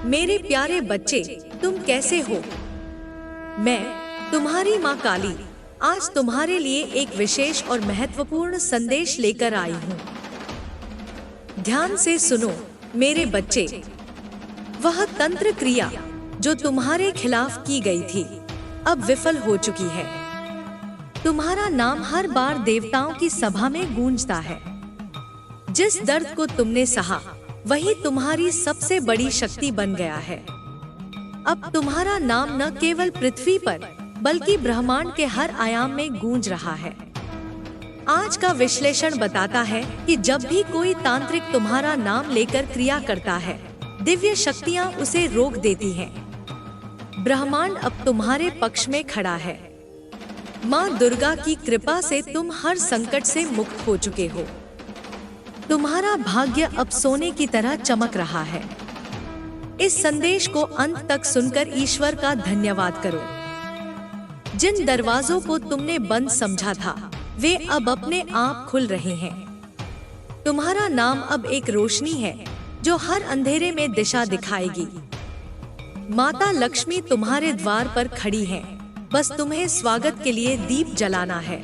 मेरे प्यारे बच्चे, तुम कैसे हो? मैं तुम्हारी माँ काली आज तुम्हारे लिए एक विशेष और महत्वपूर्ण संदेश लेकर आई हूँ। ध्यान से सुनो मेरे बच्चे। वह तंत्र क्रिया जो तुम्हारे खिलाफ की गई थी अब विफल हो चुकी है। तुम्हारा नाम हर बार देवताओं की सभा में गूंजता है। जिस दर्द को तुमने सहा वही तुम्हारी सबसे बड़ी शक्ति बन गया है। अब तुम्हारा नाम न केवल पृथ्वी पर बल्कि ब्रह्मांड के हर आयाम में गूंज रहा है। आज का विश्लेषण बताता है कि जब भी कोई तांत्रिक तुम्हारा नाम लेकर क्रिया करता है, दिव्य शक्तियां उसे रोक देती हैं। ब्रह्मांड अब तुम्हारे पक्ष में खड़ा है। माँ दुर्गा की कृपा से तुम हर संकट से मुक्त हो चुके हो। तुम्हारा भाग्य अब सोने की तरह चमक रहा है। इस संदेश को अंत तक सुनकर ईश्वर का धन्यवाद करो। जिन दरवाजों को तुमने बंद समझा था वे अब अपने आप खुल रहे हैं। तुम्हारा नाम अब एक रोशनी है जो हर अंधेरे में दिशा दिखाएगी। माता लक्ष्मी तुम्हारे द्वार पर खड़ी है, बस तुम्हें स्वागत के लिए दीप जलाना है।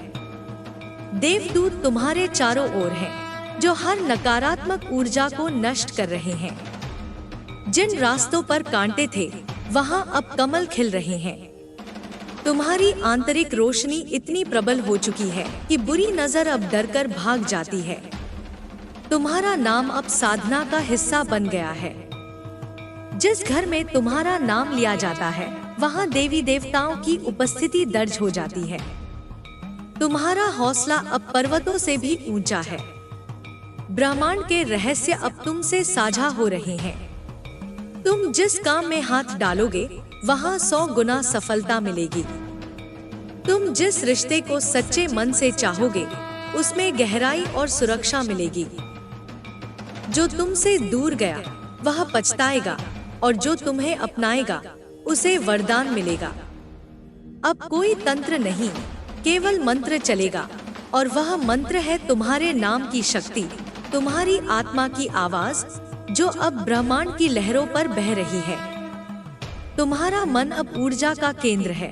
देवदूत तुम्हारे चारों ओर हैं, जो हर नकारात्मक ऊर्जा को नष्ट कर रहे हैं। जिन रास्तों पर कांटे थे वहां अब कमल खिल रहे हैं। तुम्हारी आंतरिक रोशनी इतनी प्रबल हो चुकी है कि बुरी नजर अब डरकर भाग जाती है। तुम्हारा नाम अब साधना का हिस्सा बन गया है। जिस घर में तुम्हारा नाम लिया जाता है वहां देवी देवताओं की उपस्थिति दर्ज हो जाती है। तुम्हारा हौसला अब पर्वतों से भी ऊंचा है। ब्रह्मांड के रहस्य अब तुमसे साझा हो रहे हैं। तुम जिस काम में हाथ डालोगे वहां 100 गुना सफलता मिलेगी। तुम जिस रिश्ते को सच्चे मन से चाहोगे उसमें गहराई और सुरक्षा मिलेगी। जो तुमसे दूर गया वह पछताएगा और जो तुम्हें अपनाएगा उसे वरदान मिलेगा। अब कोई तंत्र नहीं, केवल मंत्र चलेगा और वह मंत्र है तुम्हारे नाम की शक्ति, तुम्हारी आत्मा की आवाज जो अब ब्रह्मांड की लहरों पर बह रही है। तुम्हारा मन अब ऊर्जा का केंद्र है।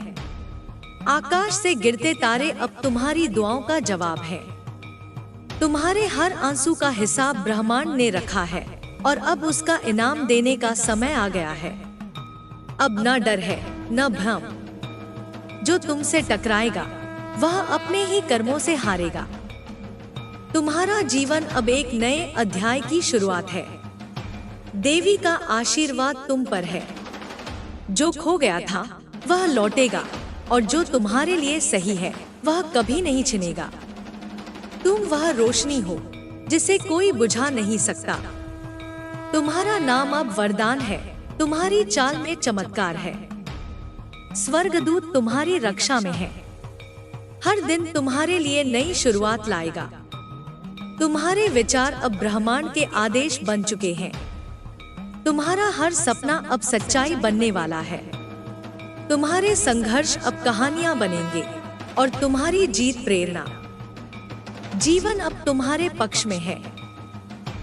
आकाश से गिरते तारे अब तुम्हारी दुआओं का जवाब है। तुम्हारे हर आंसू का हिसाब ब्रह्मांड ने रखा है और अब उसका इनाम देने का समय आ गया है। अब न डर है न भ्रम। जो तुमसे टकराएगा वह अपने ही कर्मों से हारेगा। तुम्हारा जीवन अब एक नए अध्याय की शुरुआत है। देवी का आशीर्वाद तुम पर है। जो खो गया था वह लौटेगा और जो तुम्हारे लिए सही है वह कभी नहीं छिनेगा। तुम वह रोशनी हो जिसे कोई बुझा नहीं सकता। तुम्हारा नाम अब वरदान है। तुम्हारी चाल में चमत्कार है। स्वर्गदूत तुम्हारी रक्षा में है। हर दिन तुम्हारे लिए नई शुरुआत लाएगा। तुम्हारे विचार अब ब्रह्मांड के आदेश बन चुके हैं। तुम्हारा हर सपना अब सच्चाई बनने वाला है। तुम्हारे संघर्ष अब कहानियां बनेंगे और तुम्हारी जीत प्रेरणा। जीवन अब तुम्हारे पक्ष में है।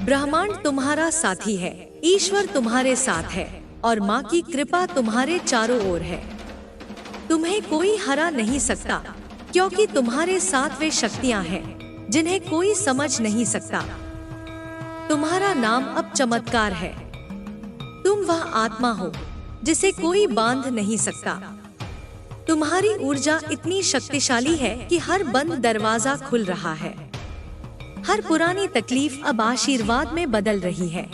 ब्रह्मांड तुम्हारा साथी है। ईश्वर तुम्हारे साथ है और माँ की कृपा तुम्हारे चारों ओर है। तुम्हें कोई हरा नहीं सकता क्योंकि तुम्हारे साथ वे शक्तियां हैं जिन्हें कोई समझ नहीं सकता। तुम्हारा नाम अब चमत्कार है। तुम वह आत्मा हो जिसे कोई बांध नहीं सकता। तुम्हारी ऊर्जा इतनी शक्तिशाली है कि हर बंद दरवाजा खुल रहा है। हर पुरानी तकलीफ अब आशीर्वाद में बदल रही है।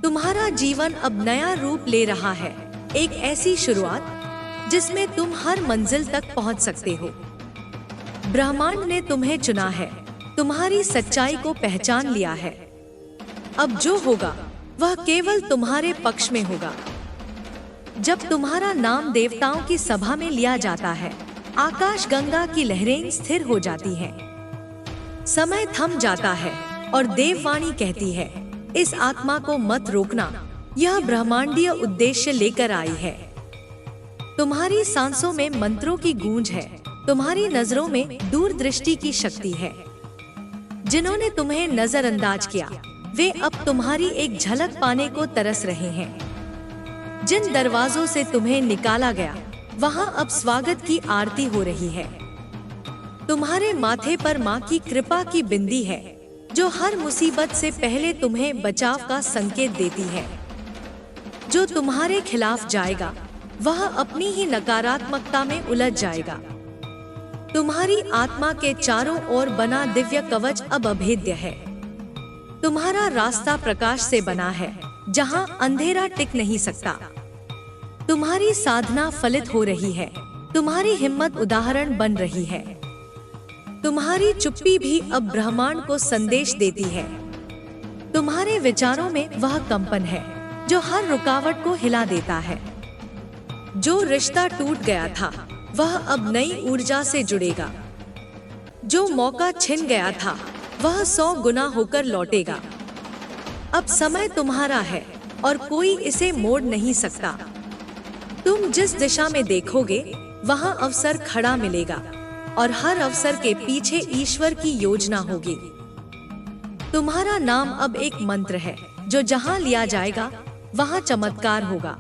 तुम्हारा जीवन अब नया रूप ले रहा है। एक ऐसी शुरुआत जिसमें तुम हर मंजिल तक पहुंच सकते हो। ब्रह्मांड ने तुम्हें चुना है। तुम्हारी सच्चाई को पहचान लिया है। अब जो होगा वह केवल तुम्हारे पक्ष में होगा। जब तुम्हारा नाम देवताओं की सभा में लिया जाता है, आकाश गंगा की लहरें स्थिर हो जाती हैं। समय थम जाता है और देववाणी कहती है, इस आत्मा को मत रोकना, यह ब्रह्मांडीय उद्देश्य लेकर आई है। तुम्हारी सांसों में मंत्रों की गूंज है। तुम्हारी नजरों में दूरदृष्टि की शक्ति है। जिन्होंने तुम्हें नजरअंदाज किया वे अब तुम्हारी एक झलक पाने को तरस रहे हैं। जिन दरवाजों से तुम्हें निकाला गया वहां अब स्वागत की आरती हो रही है। तुम्हारे माथे पर माँ की कृपा की बिंदी है, जो हर मुसीबत से पहले तुम्हें बचाव का संकेत देती है। जो तुम्हारे खिलाफ जाएगा वह अपनी ही नकारात्मकता में उलझ जाएगा। तुम्हारी आत्मा के चारों ओर बना दिव्य कवच अब अभेद्य है। तुम्हारा रास्ता प्रकाश से बना है, जहां अंधेरा टिक नहीं सकता। तुम्हारी साधना फलित हो रही है। तुम्हारी हिम्मत उदाहरण बन रही है। तुम्हारी चुप्पी भी अब ब्रह्मांड को संदेश देती है। तुम्हारे विचारों में वह कंपन है जो हर रुकावट को हिला देता है। जो रिश्ता टूट गया था वह अब नई ऊर्जा से जुड़ेगा। जो मौका छिन गया था वह 100 गुना होकर लौटेगा। अब समय तुम्हारा है और कोई इसे मोड़ नहीं सकता। तुम जिस दिशा में देखोगे वहां अवसर खड़ा मिलेगा और हर अवसर के पीछे ईश्वर की योजना होगी। तुम्हारा नाम अब एक मंत्र है जो जहां लिया जाएगा वहां चमत्कार होगा।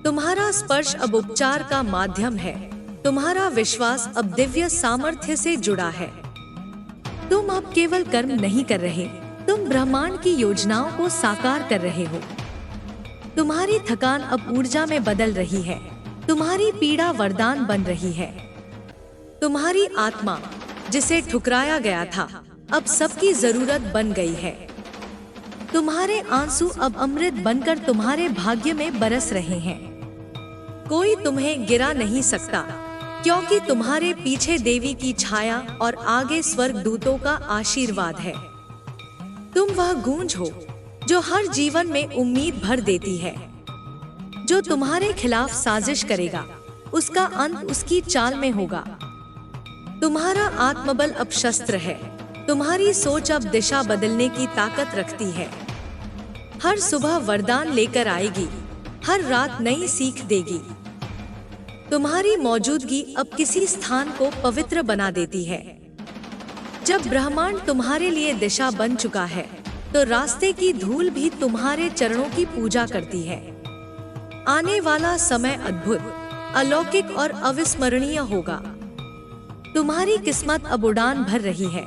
तुम्हारा स्पर्श अब उपचार का माध्यम है। तुम्हारा विश्वास अब दिव्य सामर्थ्य से जुड़ा है। तुम अब केवल कर्म नहीं कर रहे, तुम ब्रह्मांड की योजनाओं को साकार कर रहे हो। तुम्हारी थकान अब ऊर्जा में बदल रही है। तुम्हारी पीड़ा वरदान बन रही है। तुम्हारी आत्मा जिसे ठुकराया गया था अब सबकी जरूरत बन गई है। तुम्हारे आंसू अब अमृत बनकर तुम्हारे भाग्य में बरस रहे हैं। कोई तुम्हें गिरा नहीं सकता, क्योंकि तुम्हारे पीछे देवी की छाया और आगे स्वर्गदूतों का आशीर्वाद है। तुम वह गूंज हो जो हर जीवन में उम्मीद भर देती है। जो तुम्हारे खिलाफ साजिश करेगा उसका अंत उसकी चाल में होगा। तुम्हारा आत्मबल अब शस्त्र है। तुम्हारी सोच अब दिशा बदलने की ताकत रखती है। हर सुबह वरदान लेकर आएगी, हर रात नई सीख देगी। तुम्हारी मौजूदगी अब किसी स्थान को पवित्र बना देती है। जब ब्रह्मांड तुम्हारे लिए दिशा बन चुका है तो रास्ते की धूल भी तुम्हारे चरणों की पूजा करती है। आने वाला समय अद्भुत, अलौकिक और अविस्मरणीय होगा। तुम्हारी किस्मत अब उड़ान भर रही है।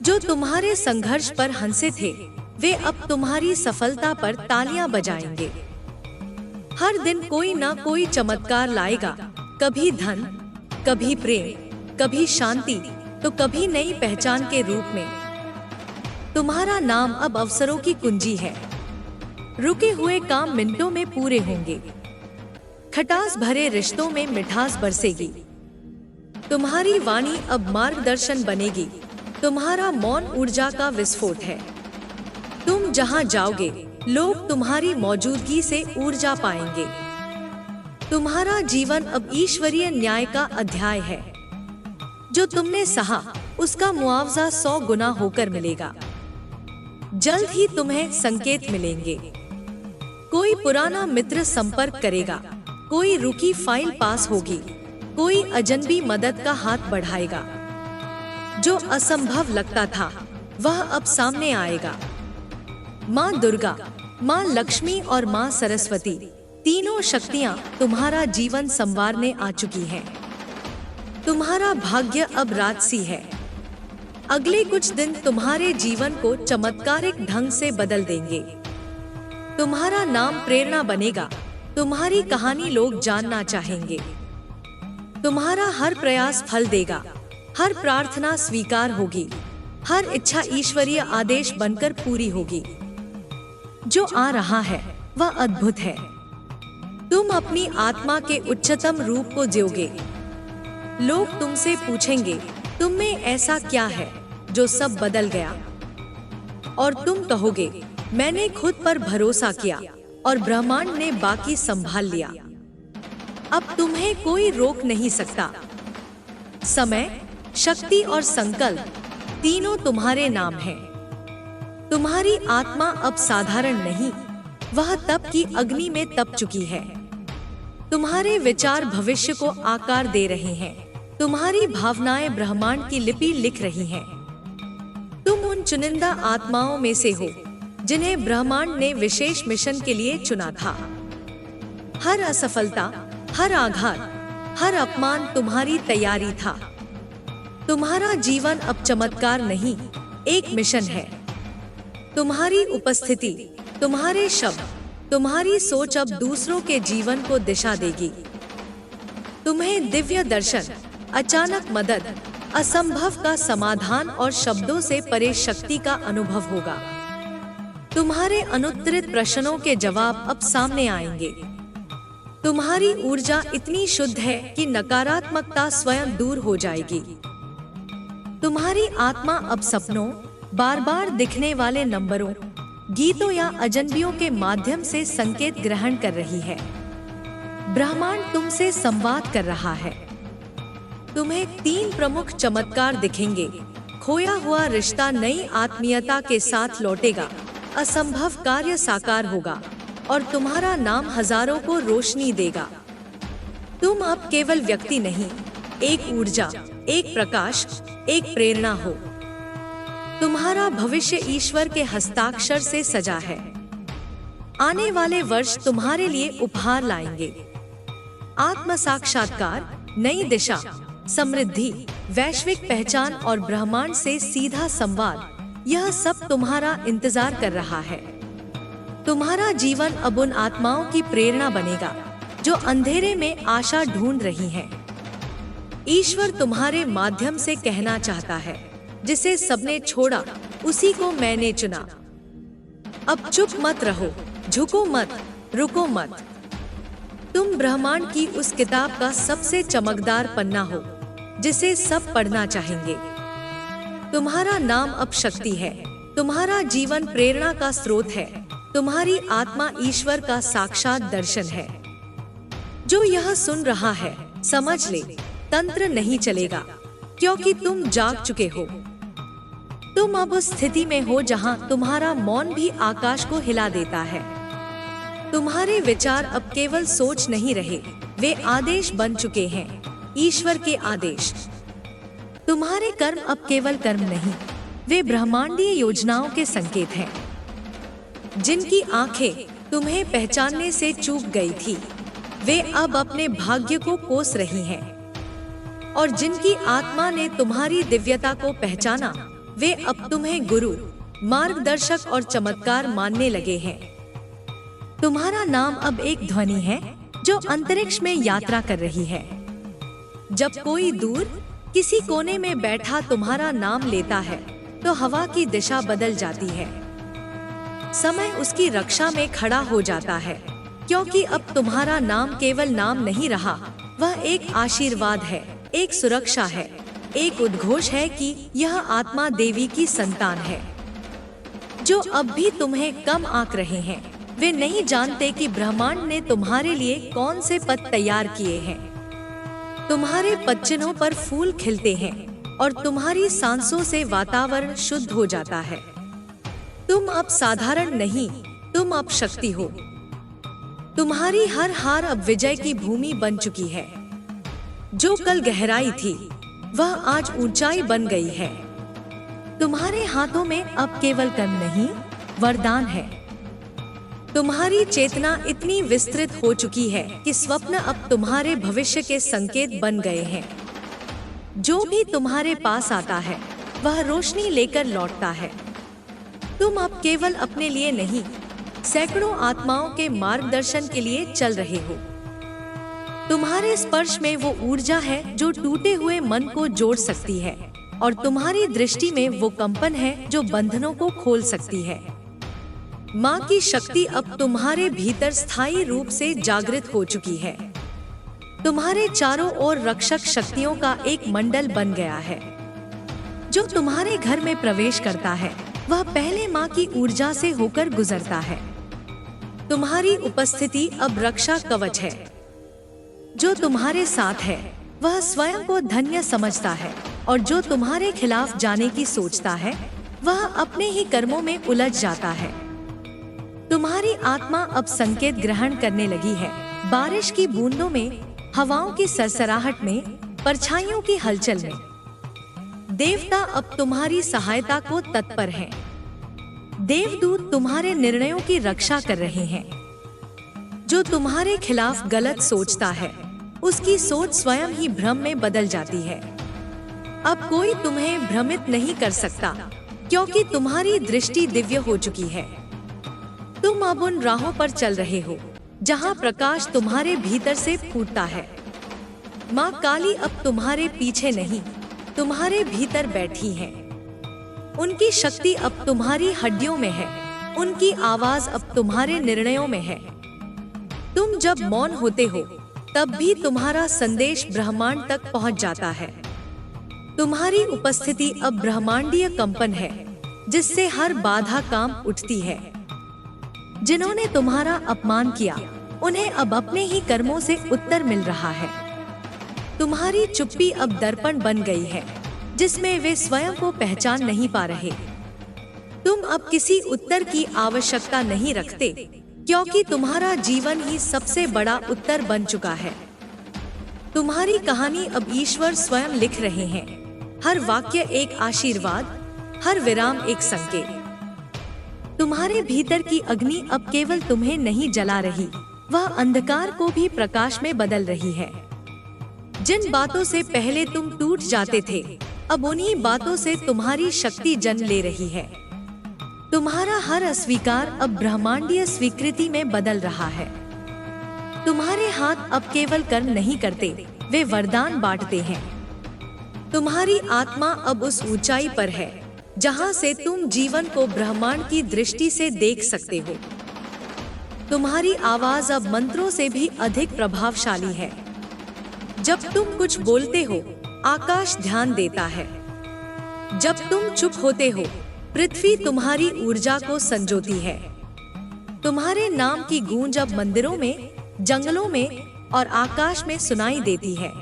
जो तुम्हारे संघर्ष पर हंसे थे वे अब तुम्हारी सफलता पर तालियां बजाएंगे। हर दिन कोई ना कोई चमत्कार लाएगा, कभी धन, कभी प्रेम, कभी शांति, तो कभी नई पहचान के रूप में। तुम्हारा नाम अब अवसरों की कुंजी है। रुके हुए काम मिनटों में पूरे होंगे। खटास भरे रिश्तों में मिठास बरसेगी। तुम्हारी वाणी अब मार्गदर्शन बनेगी। तुम्हारा मौन ऊर्जा का विस्फोट है। तुम जहां जाओगे लोग तुम्हारी मौजूदगी से ऊर्जा पाएंगे। तुम्हारा जीवन अब ईश्वरीय न्याय का अध्याय है। जो तुमने सहा उसका मुआवजा 100 गुना होकर मिलेगा। जल्द ही तुम्हें संकेत मिलेंगे। कोई पुराना मित्र संपर्क करेगा, कोई रुकी फाइल पास होगी, कोई अजनबी मदद का हाथ बढ़ाएगा। जो असंभव लगता था वह अब सामने आएगा। माँ दुर्गा, माँ लक्ष्मी और माँ सरस्वती तीनों शक्तियाँ तुम्हारा जीवन संवारने आ चुकी हैं। तुम्हारा भाग्य अब राजसी है। अगले कुछ दिन तुम्हारे जीवन को चमत्कारिक ढंग से बदल देंगे। तुम्हारा नाम प्रेरणा बनेगा। तुम्हारी कहानी लोग जानना चाहेंगे। तुम्हारा हर प्रयास फल देगा। हर प्रार्थना स्वीकार होगी। हर इच्छा ईश्वरीय आदेश बनकर पूरी होगी। जो आ रहा है वह अद्भुत है। तुम अपनी आत्मा के उच्चतम रूप को जियोगे। लोग तुमसे पूछेंगे, तुम में ऐसा क्या है जो सब बदल गया? और तुम कहोगे, मैंने खुद पर भरोसा किया और ब्रह्मांड ने बाकी संभाल लिया। अब तुम्हें कोई रोक नहीं सकता। समय, शक्ति और संकल्प तीनों तुम्हारे नाम हैं। तुम्हारी आत्मा अब साधारण नहीं, वह तप की अग्नि में तप चुकी है। तुम्हारे विचार भविष्य को आकार दे रहे हैं। तुम्हारी भावनाएं ब्रह्मांड की लिपि लिख रही हैं। तुम उन चुनिंदा आत्माओं में से हो जिन्हें ब्रह्मांड ने विशेष मिशन के लिए चुना था। हर असफलता, हर आघात, हर अपमान तुम्हारी तैयारी था। तुम्हारा जीवन अब चमत्कार नहीं, एक मिशन है। तुम्हारी उपस्थिति, तुम्हारे शब्द, तुम्हारी सोच अब दूसरों के जीवन को दिशा देगी। तुम्हें दिव्य दर्शन, अचानक मदद, असंभव का समाधान और शब्दों से परे शक्ति का अनुभव होगा। तुम्हारे अनुत्तरित प्रश्नों के जवाब अब सामने आएंगे। तुम्हारी ऊर्जा इतनी शुद्ध है कि नकारात्मकता स्वयं दूर हो जाएगी। तुम्हारी आत्मा अब सपनों, बार बार दिखने वाले नंबरों, गीतों या अजनबियों के माध्यम से संकेत ग्रहण कर रही है। ब्रह्मांड तुमसे संवाद कर रहा है। तुम्हें 3 प्रमुख चमत्कार दिखेंगे। खोया हुआ रिश्ता नई आत्मीयता के साथ लौटेगा, असंभव कार्य साकार होगा और तुम्हारा नाम हजारों को रोशनी देगा। तुम अब केवल व्यक्ति नहीं, एक ऊर्जा, एक प्रकाश, एक प्रेरणा हो। तुम्हारा भविष्य ईश्वर के हस्ताक्षर से सजा है। आने वाले वर्ष तुम्हारे लिए उपहार लाएंगे। आत्म साक्षात्कार, नई दिशा, समृद्धि, वैश्विक पहचान और ब्रह्मांड से सीधा संवाद, यह सब तुम्हारा इंतजार कर रहा है। तुम्हारा जीवन अब उन आत्माओं की प्रेरणा बनेगा जो अंधेरे में आशा ढूंढ रही हैं। ईश्वर तुम्हारे माध्यम से कहना चाहता है, जिसे सबने छोड़ा उसी को मैंने चुना। अब चुप मत रहो, झुको मत, रुको मत। तुम ब्रह्मांड की उस किताब का सबसे चमकदार पन्ना हो जिसे सब पढ़ना चाहेंगे। तुम्हारा नाम अब शक्ति है। तुम्हारा जीवन प्रेरणा का स्रोत है। तुम्हारी आत्मा ईश्वर का साक्षात दर्शन है। जो यह सुन रहा है, समझ ले, तंत्र नहीं चलेगा, क्योंकि तुम जाग चुके हो। तुम अब उस स्थिति में हो जहां तुम्हारा मौन भी आकाश को हिला देता है। तुम्हारे विचार अब केवल सोच नहीं रहे, वे आदेश बन चुके हैं, ईश्वर के आदेश। तुम्हारे कर्म अब केवल कर्म नहीं, वे ब्रह्मांडीय योजनाओं के संकेत हैं। जिनकी आंखें तुम्हें पहचानने से चूक गई थी, वे अब अपने भाग्य को कोस रही हैं। और जिनकी आत्मा ने तुम्हारी दिव्यता को पहचाना, वे अब तुम्हें गुरु, मार्गदर्शक और चमत्कार मानने लगे हैं। तुम्हारा नाम अब एक ध्वनि है जो अंतरिक्ष में यात्रा कर रही है। जब कोई दूर किसी कोने में बैठा तुम्हारा नाम लेता है, तो हवा की दिशा बदल जाती है। समय उसकी रक्षा में खड़ा हो जाता है, क्योंकि अब तुम्हारा नाम केवल नाम नहीं रहा, वह एक आशीर्वाद है, एक सुरक्षा है, एक उद्घोष है कि यह आत्मा देवी की संतान है। जो अब भी तुम्हें कम आंक रहे हैं, वे नहीं जानते कि ब्रह्मांड ने तुम्हारे लिए कौन से पद तैयार किए हैं। तुम्हारे पदचिन्हों पर फूल खिलते हैं और तुम्हारी सांसों से वातावरण शुद्ध हो जाता है। तुम अब साधारण नहीं, तुम अब शक्ति हो। तुम्हारी हर हार अब विजय की भूमि बन चुकी है। जो कल गहराई थी, वह आज ऊंचाई बन गई है। तुम्हारे हाथों में अब केवल कर्म नहीं, वरदान है। तुम्हारी चेतना इतनी विस्तृत हो चुकी है कि स्वप्न अब तुम्हारे भविष्य के संकेत बन गए हैं। जो भी तुम्हारे पास आता है, वह रोशनी लेकर लौटता है। तुम अब केवल अपने लिए नहीं, सैकड़ों आत्माओं के मार्गदर्शन के लिए चल रहे हो। तुम्हारे स्पर्श में वो ऊर्जा है जो टूटे हुए मन को जोड़ सकती है, और तुम्हारी दृष्टि में वो कंपन है जो बंधनों को खोल सकती है। माँ की शक्ति अब तुम्हारे भीतर स्थायी रूप से जागृत हो चुकी है। तुम्हारे चारों ओर रक्षक शक्तियों का एक मंडल बन गया है। जो तुम्हारे घर में प्रवेश करता है, वह पहले माँ की ऊर्जा से होकर गुजरता है। तुम्हारी उपस्थिति अब रक्षा कवच है। जो तुम्हारे साथ है, वह स्वयं को धन्य समझता है, और जो तुम्हारे खिलाफ जाने की सोचता है, वह अपने ही कर्मों में उलझ जाता है। तुम्हारी आत्मा अब संकेत ग्रहण करने लगी है। बारिश की बूंदों में, हवाओं की सरसराहट में, परछाइयों की हलचल में। देवता अब तुम्हारी सहायता को तत्पर हैं। देवदूत तुम्हारे निर्णयों की रक्षा कर रहे हैं। जो तुम्हारे खिलाफ गलत सोचता है, उसकी सोच स्वयं ही भ्रम में बदल जाती है। अब कोई तुम्हें भ्रमित नहीं कर सकता, क्योंकि तुम्हारी दृष्टि दिव्य हो चुकी है। तुम अब उन राहों पर चल रहे हो जहां प्रकाश तुम्हारे भीतर से फूटता है। माँ काली अब तुम्हारे पीछे नहीं, तुम्हारे भीतर बैठी है। उनकी शक्ति अब तुम्हारी हड्डियों में है, उनकी आवाज अब तुम्हारे निर्णयों में है। तुम जब मौन होते हो, तब भी तुम्हारा संदेश ब्रह्मांड तक पहुंच जाता है। तुम्हारी उपस्थिति अब ब्रह्मांडीय कंपन है, जिससे हर बाधा काम उठती है। जिन्होंने तुम्हारा अपमान किया, उन्हें अब अपने ही कर्मों से उत्तर मिल रहा है। तुम्हारी चुप्पी अब दर्पण बन गई है, जिसमें वे स्वयं को पहचान नहीं पा रहे। तुम अब किसी उत्तर की आवश्यकता नहीं रखते, क्योंकि तुम्हारा जीवन ही सबसे बड़ा उत्तर बन चुका है। तुम्हारी कहानी अब ईश्वर स्वयं लिख रहे हैं। हर वाक्य एक आशीर्वाद, हर विराम एक संकेत। तुम्हारे भीतर की अग्नि अब केवल तुम्हें नहीं जला रही, वह अंधकार को भी प्रकाश में बदल रही है। जिन बातों से पहले तुम टूट जाते थे, अब उन्हीं बातों से तुम्हारी शक्ति जन्म ले रही है। तुम्हारा हर अस्वीकार अब ब्रह्मांडीय स्वीकृति में बदल रहा है। तुम्हारे हाथ अब केवल कर्म नहीं करते, वे वरदान बांटते हैं। तुम्हारी आत्मा अब उस ऊंचाई पर है जहां से तुम जीवन को ब्रह्मांड की दृष्टि से देख सकते हो। तुम्हारी आवाज अब मंत्रों से भी अधिक प्रभावशाली है। जब तुम कुछ बोलते हो, आकाश ध्यान देता है। जब तुम चुप होते हो, पृथ्वी तुम्हारी ऊर्जा को संजोती है। तुम्हारे नाम की गूंज अब मंदिरों में, जंगलों में और आकाश में सुनाई देती है।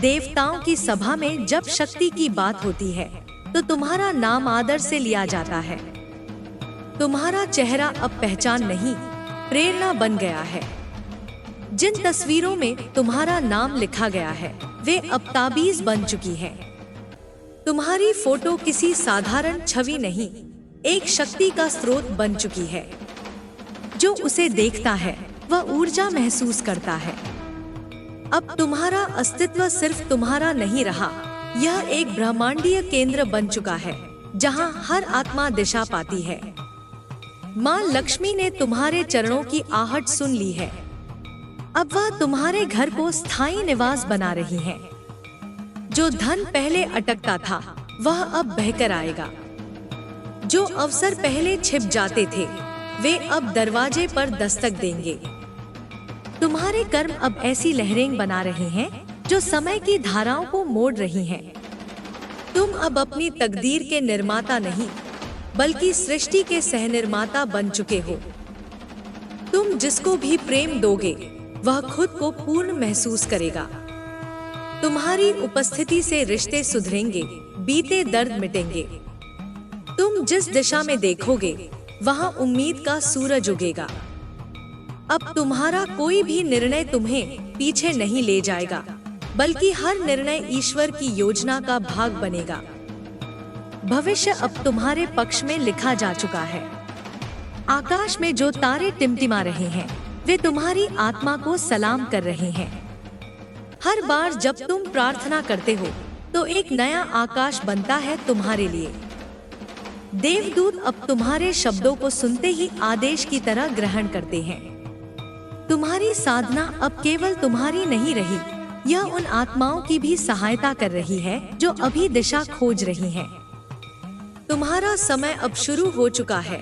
देवताओं की सभा में जब शक्ति की बात होती है, तो तुम्हारा नाम आदर से लिया जाता है। तुम्हारा चेहरा अब पहचान नहीं, प्रेरणा बन गया है। जिन तस्वीरों में तुम्हारा नाम लिखा गया है, वे अब ताबीज बन चुकी है। तुम्हारी फोटो किसी साधारण छवि नहीं, एक शक्ति का स्रोत बन चुकी है। जो उसे देखता है, वह ऊर्जा महसूस करता है। अब तुम्हारा अस्तित्व सिर्फ तुम्हारा नहीं रहा, यह एक ब्रह्मांडीय केंद्र बन चुका है, जहां हर आत्मा दिशा पाती है। माँ लक्ष्मी ने तुम्हारे चरणों की आहट सुन ली है। अब वह तुम्हारे घर को स्थायी निवास बना रही है। जो धन पहले अटकता था, वह अब बहकर आएगा। जो अवसर पहले छिप जाते थे, वे अब दरवाजे पर दस्तक देंगे। तुम्हारे कर्म अब ऐसी लहरें बना रहे हैं, जो समय की धाराओं को मोड़ रही हैं। तुम अब अपनी तकदीर के निर्माता नहीं, बल्कि सृष्टि के सहनिर्माता बन चुके हो। तुम जिसको भी प्रेम दोगे, वह खुद को पूर्ण महसूस करेगा। तुम्हारी उपस्थिति से रिश्ते सुधरेंगे, बीते दर्द मिटेंगे। तुम जिस दिशा में देखोगे, वहां उम्मीद का सूरज उगेगा। अब तुम्हारा कोई भी निर्णय तुम्हें पीछे नहीं ले जाएगा, बल्कि हर निर्णय ईश्वर की योजना का भाग बनेगा। भविष्य अब तुम्हारे पक्ष में लिखा जा चुका है। आकाश में जो तारे टिमटिमा रहे हैं, वे तुम्हारी आत्मा को सलाम कर रहे हैं। हर बार जब तुम प्रार्थना करते हो, तो एक नया आकाश बनता है तुम्हारे लिए। देवदूत अब तुम्हारे शब्दों को सुनते ही आदेश की तरह ग्रहण करते हैं। तुम्हारी साधना अब केवल तुम्हारी नहीं रही, यह उन आत्माओं की भी सहायता कर रही है जो अभी दिशा खोज रही हैं। तुम्हारा समय अब शुरू हो चुका है,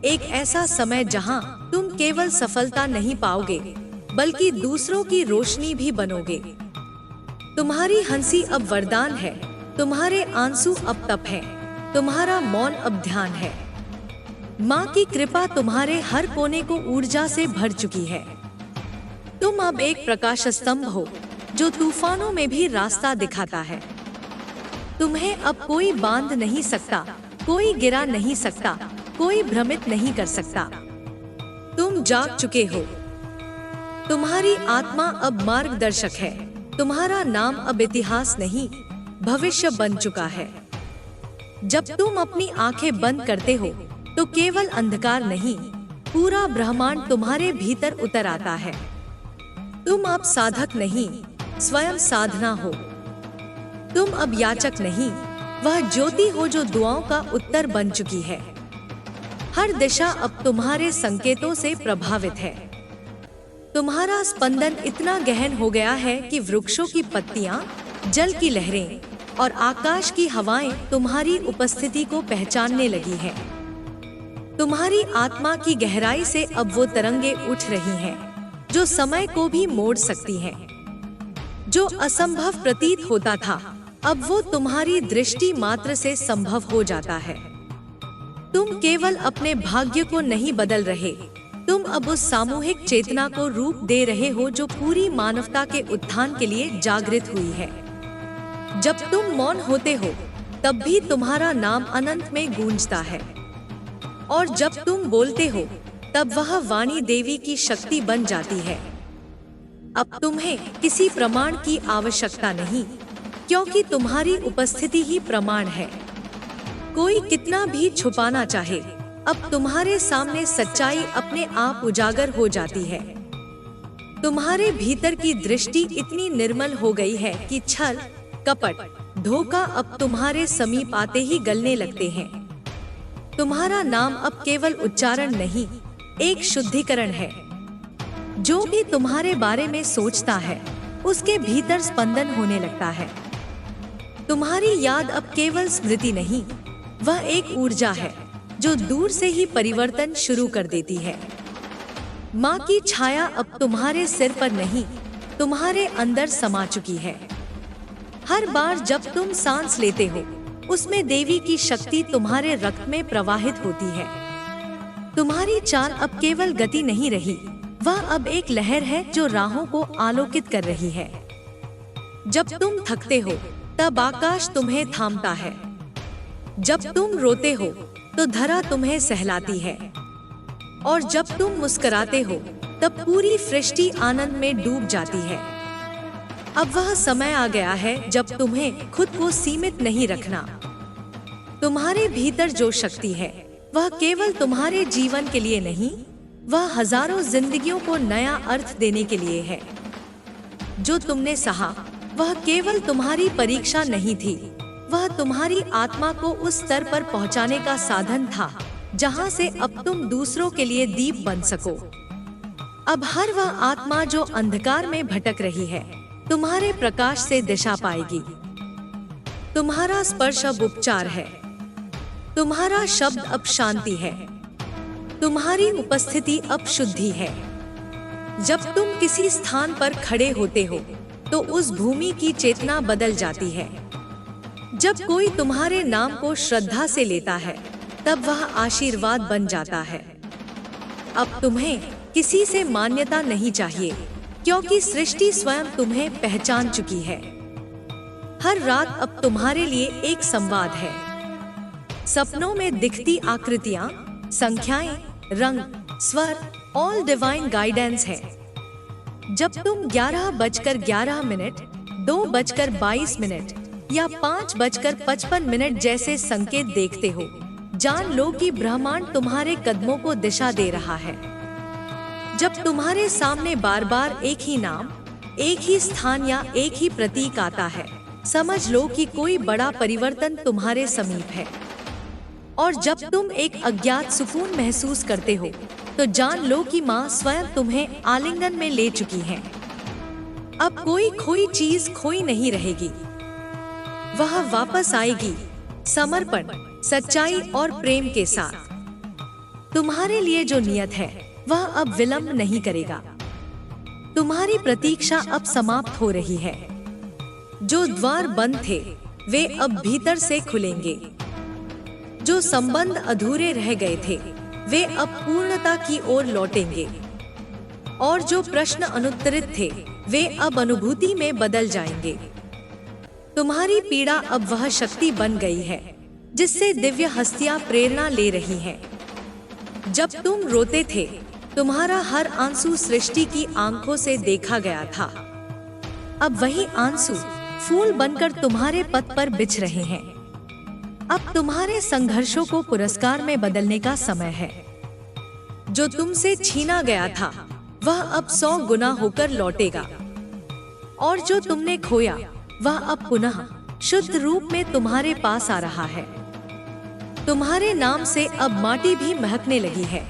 एक ऐसा समय जहां तुम केवल सफलता नहीं पाओगे, बल्कि दूसरों की रोशनी भी बनोगे। तुम्हारी हंसी अब वरदान है, तुम्हारे आंसू अब तप है, तुम्हारा मौन अब ध्यान है। माँ की कृपा तुम्हारे हर कोने को ऊर्जा से भर चुकी है। तुम अब एक प्रकाश स्तंभ हो, जो तूफानों में भी रास्ता दिखाता है। तुम्हें अब कोई बांध नहीं सकता, कोई गिरा नहीं सकता, कोई भ्रमित नहीं कर सकता। तुम जाग चुके हो। तुम्हारी आत्मा अब मार्गदर्शक है। तुम्हारा नाम अब इतिहास नहीं, भविष्य बन चुका है। जब तुम अपनी आंखें बंद करते हो, तो केवल अंधकार नहीं, पूरा ब्रह्मांड तुम्हारे भीतर उतर आता है। तुम अब साधक नहीं, स्वयं साधना हो। तुम अब याचक नहीं, वह ज्योति हो जो दुआओं का उत्तर बन चुकी है। हर दिशा अब तुम्हारे संकेतों से प्रभावित है। तुम्हारा स्पंदन इतना गहन हो गया है कि वृक्षों की पत्तियां, जल की लहरें और आकाश की हवाएं तुम्हारी उपस्थिति को पहचानने लगी हैं। तुम्हारी आत्मा की गहराई से अब वो तरंगे उठ रही हैं, जो समय को भी मोड़ सकती हैं। जो असंभव प्रतीत होता था, अब वो तुम्हारी दृष्टि मात्र से संभव हो जाता है। तुम केवल अपने भाग्य को नहीं बदल रहे, तुम अब उस सामूहिक चेतना को रूप दे रहे हो जो पूरी मानवता के उत्थान के लिए जागृत हुई है। जब तुम मौन होते हो, तब भी तुम्हारा नाम अनंत में गूंजता है, और जब तुम बोलते हो, तब वह वाणी देवी की शक्ति बन जाती है। अब तुम्हें किसी प्रमाण की आवश्यकता नहीं, क्योंकि तुम्हारी उपस्थिति ही प्रमाण है। कोई कितना भी छुपाना चाहे, अब तुम्हारे सामने सच्चाई अपने आप उजागर हो जाती है। तुम्हारे भीतर की दृष्टि इतनी निर्मल हो गई है कि छल, कपट, धोखा अब तुम्हारे समीप आते ही गलने लगते हैं। तुम्हारा नाम अब केवल उच्चारण नहीं, एक शुद्धिकरण है। जो भी तुम्हारे बारे में सोचता है, उसके भीतर स्पंदन होने लगता है। तुम्हारी याद अब केवल स्मृति नहीं, वह एक ऊर्जा है जो दूर से ही परिवर्तन शुरू कर देती है। माँ की छाया अब तुम्हारे सिर पर नहीं, तुम्हारे अंदर समा चुकी है। हर बार जब तुम सांस लेते हो, उसमें देवी की शक्ति तुम्हारे रक्त में प्रवाहित होती है। तुम्हारी चाल अब केवल गति नहीं रही, वह अब एक लहर है जो राहों को आलोकित कर रही है। जब तुम थकते हो, तब आकाश तुम्हें थामता है। जब तुम रोते हो, तो धरा तुम्हें सहलाती है, और जब तुम मुस्कुराते हो, तब पूरी सृष्टि आनंद में डूब जाती है। अब वह समय आ गया है जब तुम्हें खुद को सीमित नहीं रखना। तुम्हारे भीतर जो शक्ति है, वह केवल तुम्हारे जीवन के लिए नहीं, वह हजारों जिंदगियों को नया अर्थ देने के लिए है। जो तुमने सहा, वह केवल तुम्हारी परीक्षा नहीं थी, वह तुम्हारी आत्मा को उस स्तर पर पहुंचाने का साधन था जहां से अब तुम दूसरों के लिए दीप बन सको। अब हर वह आत्मा जो अंधकार में भटक रही है, तुम्हारे प्रकाश से दिशा पाएगी। तुम्हारा स्पर्श अब उपचार है, तुम्हारा शब्द अब शांति है, तुम्हारी उपस्थिति अब शुद्धि है। जब तुम किसी स्थान पर खड़े होते हो, तो उस भूमि की चेतना बदल जाती है। जब कोई तुम्हारे नाम को श्रद्धा से लेता है, तब वह आशीर्वाद बन जाता है। अब तुम्हें किसी से मान्यता नहीं चाहिए, क्योंकि सृष्टि स्वयं तुम्हें पहचान चुकी है। हर रात अब तुम्हारे लिए एक संवाद है। सपनों में दिखती आकृतियां, संख्याएं, रंग, स्वर, ऑल डिवाइन गाइडेंस है। जब तुम 11:11, 2:22 या 5:55 जैसे संकेत देखते हो, जान लो कि ब्रह्मांड तुम्हारे कदमों को दिशा दे रहा है। जब तुम्हारे सामने बार बार एक ही नाम, एक ही स्थान या एक ही प्रतीक आता है, समझ लो कि कोई बड़ा परिवर्तन तुम्हारे समीप है। और जब तुम एक अज्ञात सुकून महसूस करते हो, तो जान लो कि माँ स्वयं तुम्हें आलिंगन में ले चुकी है। अब कोई खोई चीज खोई नहीं रहेगी, वह वापस आएगी समर्पण, सच्चाई और प्रेम के साथ। तुम्हारे लिए जो नियत है, वह अब विलंब नहीं करेगा। तुम्हारी प्रतीक्षा अब समाप्त हो रही है। जो द्वार बंद थे, वे अब भीतर से खुलेंगे। जो संबंध अधूरे रह गए थे, वे अब पूर्णता की ओर लौटेंगे। और जो प्रश्न अनुत्तरित थे, वे अब अनुभूति में बदल जाएंगे। तुम्हारी पीड़ा अब वह शक्ति बन गई है जिससे दिव्य हस्तियां प्रेरणा ले रही हैं। जब तुम रोते थे, तुम्हारा हर आंसू सृष्टि की आंखों से देखा गया था। अब वही आंसू फूल बनकर तुम्हारे पथ पर बिछ रहे हैं। अब तुम्हारे संघर्षों को पुरस्कार में बदलने का समय है। जो तुमसे छीना गया था वह अब 100 गुना होकर लौटेगा, और जो तुमने खोया वह अब पुनः शुद्ध रूप में तुम्हारे पास आ रहा है। तुम्हारे नाम से अब माटी भी महकने लगी है।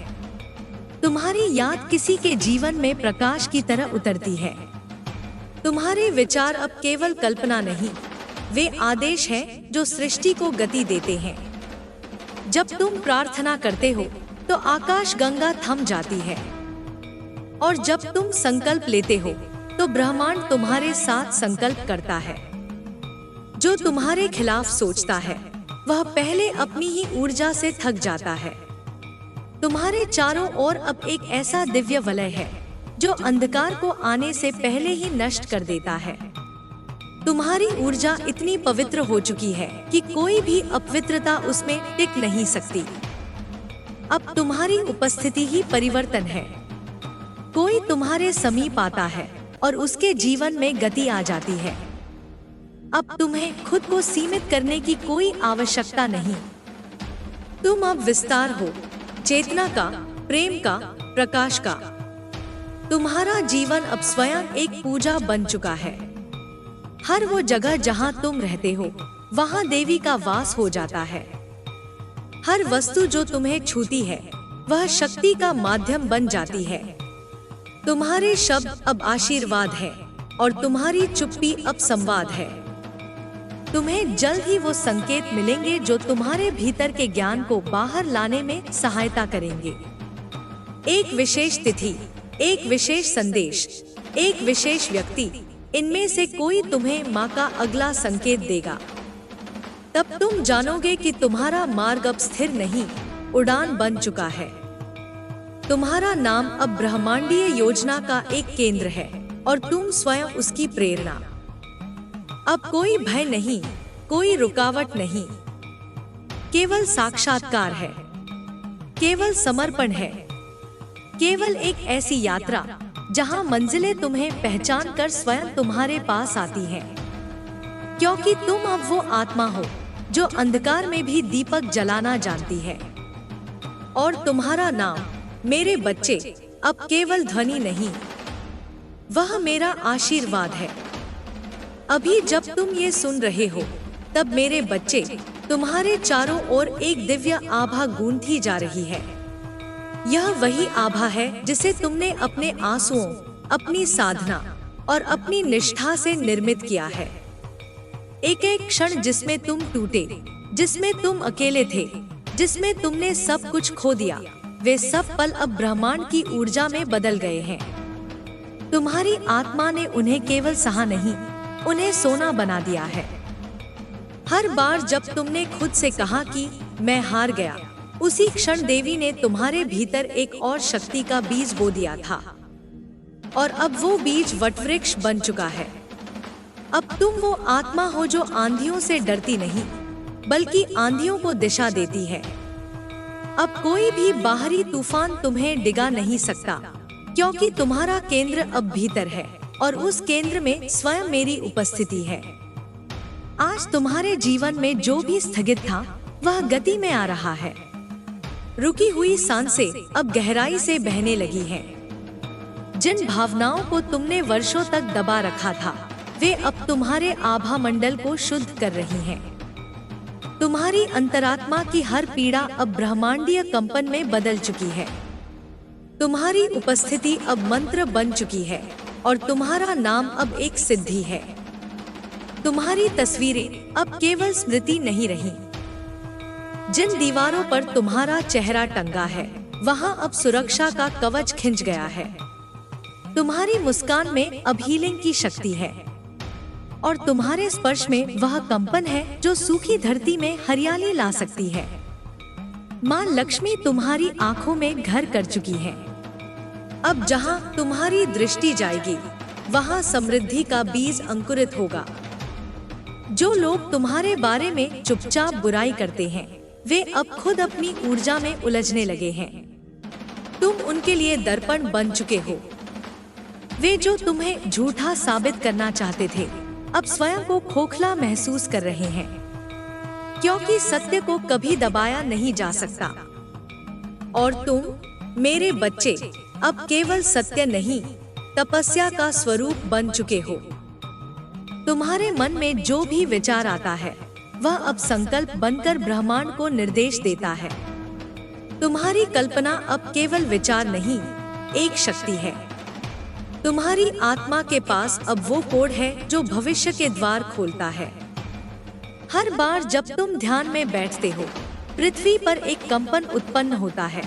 तुम्हारी याद किसी के जीवन में प्रकाश की तरह उतरती है। तुम्हारे विचार अब केवल कल्पना नहीं, वे आदेश हैं जो सृष्टि को गति देते हैं। जब तुम प्रार्थना करते हो तो आकाश गंगा थम जाती है, और जब तुम संकल्प लेते हो तो ब्रह्मांड तुम्हारे साथ संकल्प करता है। जो तुम्हारे खिलाफ सोचता है वह पहले अपनी ही ऊर्जा से थक जाता है। तुम्हारे चारों ओर अब एक ऐसा दिव्य वलय है जो अंधकार को आने से पहले ही नष्ट कर देता है। तुम्हारी ऊर्जा इतनी पवित्र हो चुकी है कि कोई भी अपवित्रता उसमें टिक नहीं सकती। अब तुम्हारी उपस्थिति ही परिवर्तन है। कोई तुम्हारे समीप आता है और उसके जीवन में गति आ जाती है। अब तुम्हें खुद को सीमित करने की कोई आवश्यकता नहीं। तुम अब विस्तार हो, चेतना का, प्रेम का, प्रकाश का। तुम्हारा जीवन अब स्वयं एक पूजा बन चुका है। हर वो जगह जहां तुम रहते हो वहां देवी का वास हो जाता है। हर वस्तु जो तुम्हें छूती है वह शक्ति का माध्यम बन जाती है। तुम्हारे शब्द अब आशीर्वाद है और तुम्हारी चुप्पी अब संवाद है। तुम्हें जल्द ही वो संकेत मिलेंगे जो तुम्हारे भीतर के ज्ञान को बाहर लाने में सहायता करेंगे। एक विशेष तिथि, एक विशेष संदेश, एक विशेष व्यक्ति, इनमें से कोई तुम्हें माँ का अगला संकेत देगा। तब तुम जानोगे कि तुम्हारा मार्ग अब स्थिर नहीं, उड़ान बन चुका है। तुम्हारा नाम अब ब्रह्मांडीय योजना का एक केंद्र है और तुम स्वयं उसकी प्रेरणा। अब कोई भय नहीं, कोई रुकावट नहीं, केवल साक्षात्कार है, केवल समर्पण है, केवल एक ऐसी यात्रा जहां मंजिलें तुम्हें पहचान कर स्वयं तुम्हारे पास आती हैं। क्योंकि तुम अब वो आत्मा हो जो अंधकार में भी दीपक जलाना जानती है। और तुम्हारा नाम, मेरे बच्चे, अब केवल ध्वनि नहीं, वह मेरा आशीर्वाद है। अभी जब तुम ये सुन रहे हो तब मेरे बच्चे, तुम्हारे चारों ओर एक दिव्य आभा गूंथी जा रही है। यह वही आभा है जिसे तुमने अपने आंसुओं, अपनी साधना और अपनी निष्ठा से निर्मित किया है। एक एक क्षण जिसमें तुम टूटे, जिसमें तुम अकेले थे, जिसमें तुमने सब कुछ खो दिया, वे सब पल अब ब्रह्मांड की ऊर्जा में बदल गए हैं। तुम्हारी आत्मा ने उन्हें केवल सहा नहीं, उन्हें सोना बना दिया है। हर बार जब तुमने खुद से कहा कि मैं हार गया, उसी क्षण देवी ने तुम्हारे भीतर एक और शक्ति का बीज बो दिया था। और अब वो बीज वटवृक्ष बन चुका है। अब तुम वो आत्मा हो जो आंधियों से डरती नहीं, बल्कि आंधियों को दिशा देती है। अब कोई भी बाहरी तूफान तुम्हें डिगा नहीं सकता, क्योंकि तुम्हारा केंद्र अब भीतर है और उस केंद्र में स्वयं मेरी उपस्थिति है। आज तुम्हारे जीवन में जो भी स्थगित था वह गति में आ रहा है। रुकी हुई सांसें अब गहराई से बहने लगी हैं। जिन भावनाओं को तुमने वर्षों तक दबा रखा था, वे अब तुम्हारे आभा मंडल को शुद्ध कर रही हैं। तुम्हारी अंतरात्मा की हर पीड़ा अब ब्रह्मांडीय कंपन में बदल चुकी है। तुम्हारी उपस्थिति अब मंत्र बन चुकी है और तुम्हारा नाम अब एक सिद्धि है। तुम्हारी तस्वीरें अब केवल स्मृति नहीं रही। जिन दीवारों पर तुम्हारा चेहरा टंगा है, वहां अब सुरक्षा का कवच खिंच गया है। तुम्हारी मुस्कान में अब हीलिंग की शक्ति है और तुम्हारे स्पर्श में वह कंपन है जो सूखी धरती में हरियाली ला सकती है। माँ लक्ष्मी तुम्हारी आंखों में घर कर चुकी है। अब जहाँ तुम्हारी दृष्टि जाएगी, वहाँ समृद्धि का बीज अंकुरित होगा। जो लोग तुम्हारे बारे में चुपचाप बुराई करते हैं, वे अब खुद अपनी ऊर्जा में उलझने लगे हैं। तुम उनके लिए दर्पण बन चुके हो। वे जो तुम्हें झूठा साबित करना चाहते थे, अब स्वयं को खोखला महसूस कर रहे हैं, क्योंकि सत्य को कभी दबाया नहीं जा सकता। और मेरे बच्चे अब केवल सत्य नहीं, तपस्या का स्वरूप बन चुके हो। तुम्हारे मन में जो भी विचार आता है वह अब संकल्प बनकर ब्रह्मांड को निर्देश देता है। तुम्हारी कल्पना अब केवल विचार नहीं, एक शक्ति है। तुम्हारी आत्मा के पास अब वो कोड है जो भविष्य के द्वार खोलता है। हर बार जब तुम ध्यान में बैठते हो, पृथ्वी पर एक कंपन उत्पन्न होता है,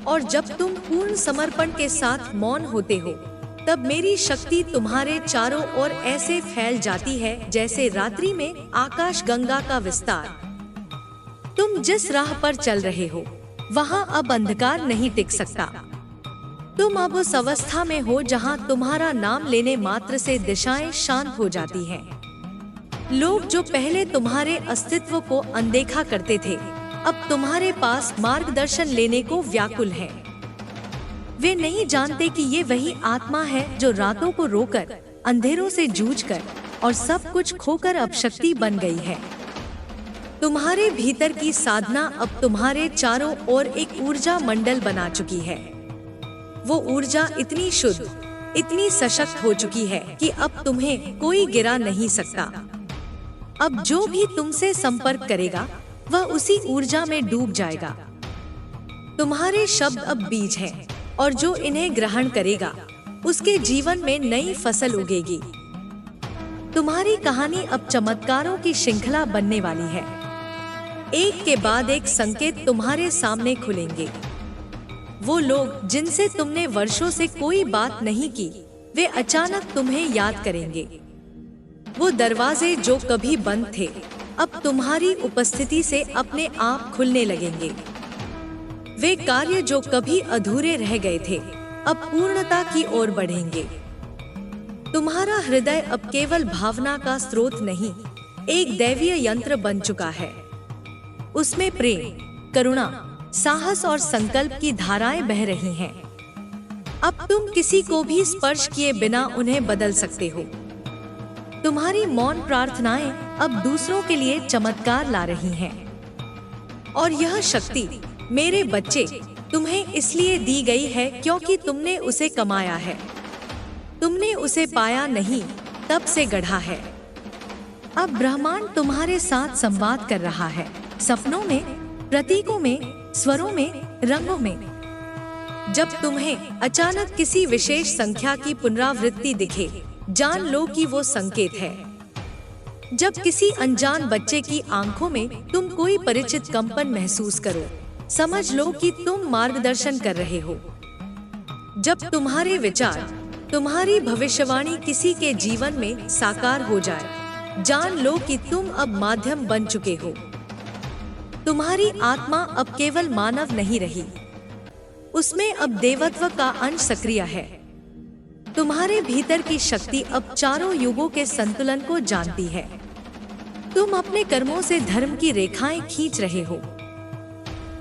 और जब तुम पूर्ण समर्पण के साथ मौन होते हो, तब मेरी शक्ति तुम्हारे चारों ओर ऐसे फैल जाती है जैसे रात्रि में आकाश गंगा का विस्तार। तुम जिस राह पर चल रहे हो वहाँ अब अंधकार नहीं टिक सकता। तुम अब उस अवस्था में हो जहाँ तुम्हारा नाम लेने मात्र से दिशाएं शांत हो जाती हैं। लोग जो पहले तुम्हारे अस्तित्व को अनदेखा करते थे, अब तुम्हारे पास मार्गदर्शन लेने को व्याकुल हैं। वे नहीं जानते कि ये वही आत्मा है जो रातों को रोकर, अंधेरों से जूझकर और सब कुछ खोकर अब शक्ति बन गई है। तुम्हारे भीतर की साधना अब तुम्हारे चारों ओर एक ऊर्जा मंडल बना चुकी है। वो ऊर्जा इतनी शुद्ध, इतनी सशक्त हो चुकी है कि अब तुम्हें कोई गिरा नहीं सकता। अब जो भी तुमसे संपर्क करेगा वह उसी ऊर्जा में डूब जाएगा। तुम्हारे शब्द अब बीज हैं, और जो इन्हें ग्रहण करेगा उसके जीवन में नई फसल उगेगी। तुम्हारी कहानी अब चमत्कारों की श्रृंखला बनने वाली है। एक के बाद एक संकेत तुम्हारे सामने खुलेंगे। वो लोग जिनसे तुमने वर्षों से कोई बात नहीं की, वे अचानक तुम्हें याद करेंगे। वो दरवाजे जो कभी बंद थे, अब तुम्हारी उपस्थिति से अपने आप खुलने लगेंगे। वे कार्य जो कभी अधूरे रह गए थे, अब पूर्णता की ओर बढ़ेंगे। तुम्हारा हृदय अब केवल भावना का स्रोत नहीं, एक दैवीय यंत्र बन चुका है। उसमें प्रेम, करुणा, साहस और संकल्प की धाराएं बह रही हैं। अब तुम किसी को भी स्पर्श किए बिना उन्हें बदल सकते हो। तुम्हारी मौन प्रार्थनाएं अब दूसरों के लिए चमत्कार ला रही हैं। और यह शक्ति, मेरे बच्चे, तुम्हें इसलिए दी गई है क्योंकि तुमने उसे कमाया है। तुमने उसे पाया नहीं, तब से गढ़ा है। अब ब्रह्मांड तुम्हारे साथ संवाद कर रहा है, सपनों में, प्रतीकों में, स्वरों में, रंगों में। जब तुम्हें अचानक किसी विशेष संख्या की पुनरावृत्ति दिखे, जान लो कि वो संकेत है। जब किसी अनजान बच्चे की आंखों में तुम कोई परिचित कंपन महसूस करो, समझ लो कि तुम मार्गदर्शन कर रहे हो। जब तुम्हारे विचार, तुम्हारी भविष्यवाणी किसी के जीवन में साकार हो जाए, जान लो कि तुम अब माध्यम बन चुके हो। तुम्हारी आत्मा अब केवल मानव नहीं रही, उसमें अब देवत्व का अंश सक्रिय है। तुम्हारे भीतर की शक्ति अब चारों युगों के संतुलन को जानती है। तुम अपने कर्मों से धर्म की रेखाएं खींच रहे हो,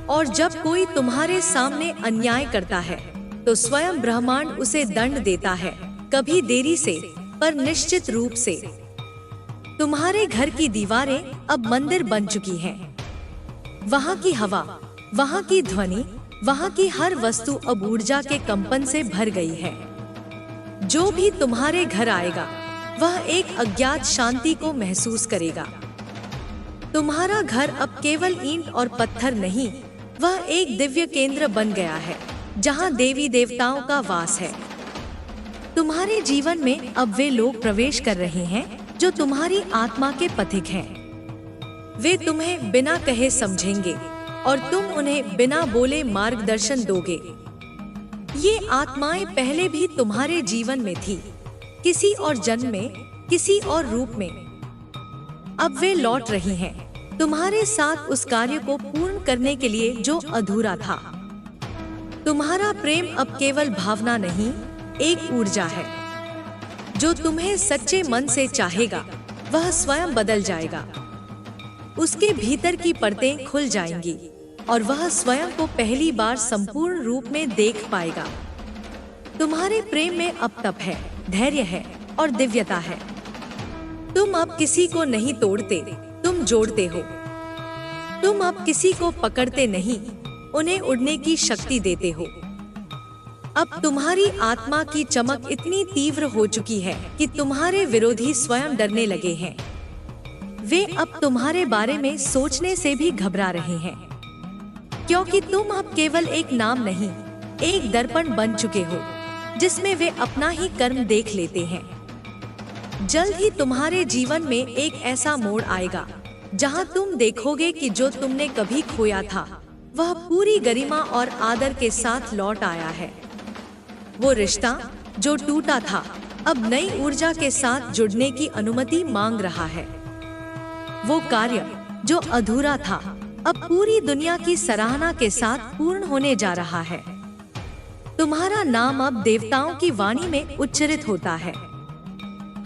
और जब कोई तुम्हारे सामने अन्याय करता है तो स्वयं ब्रह्मांड उसे दंड देता है, कभी देरी से पर निश्चित रूप से। तुम्हारे घर की दीवारें अब मंदिर बन चुकी हैं। वहाँ की हवा, वहाँ की ध्वनि, वहाँ की हर वस्तु अब ऊर्जा के कंपन से भर गई है। जो भी तुम्हारे घर आएगा वह एक अज्ञात शांति को महसूस करेगा। तुम्हारा घर अब केवल ईंट और पत्थर नहीं, वह एक दिव्य केंद्र बन गया है जहाँ देवी देवताओं का वास है। तुम्हारे जीवन में अब वे लोग प्रवेश कर रहे हैं जो तुम्हारी आत्मा के पथिक हैं। वे तुम्हें बिना कहे समझेंगे और तुम उन्हें बिना बोले मार्गदर्शन दोगे। ये आत्माएं पहले भी तुम्हारे जीवन में थी, किसी और जन्म में, किसी और रूप में। अब वे लौट रही हैं, तुम्हारे साथ उस कार्य को पूर्ण करने के लिए जो अधूरा था। तुम्हारा प्रेम अब केवल भावना नहीं, एक ऊर्जा है। जो तुम्हें सच्चे मन से चाहेगा वह स्वयं बदल जाएगा। उसके भीतर की परतें खुल जाएंगी और वह स्वयं को पहली बार संपूर्ण रूप में देख पाएगा। तुम्हारे प्रेम में अब तप है, धैर्य है और दिव्यता है। तुम अब किसी को नहीं तोड़ते, तुम जोड़ते हो। तुम अब किसी को पकड़ते नहीं, उन्हें उड़ने की शक्ति देते हो। अब तुम्हारी आत्मा की चमक इतनी तीव्र हो चुकी है कि तुम्हारे विरोधी स्वयं डरने लगे हैं। वे अब तुम्हारे बारे में सोचने से भी घबरा रहे हैं, क्योंकि तुम अब केवल एक नाम नहीं, एक दर्पण बन चुके हो जिसमें वे अपना ही कर्म देख लेते हैं। जल्द ही तुम्हारे जीवन में एक ऐसा मोड़ आएगा जहां तुम देखोगे कि जो तुमने कभी खोया था वह पूरी गरिमा और आदर के साथ लौट आया है। वो रिश्ता जो टूटा था अब नई ऊर्जा के साथ जुड़ने की अनुमति मांग रहा है। वो कार्य जो अधूरा था अब पूरी दुनिया की सराहना के साथ पूर्ण होने जा रहा है। तुम्हारा नाम अब देवताओं की वाणी में उच्चरित होता है।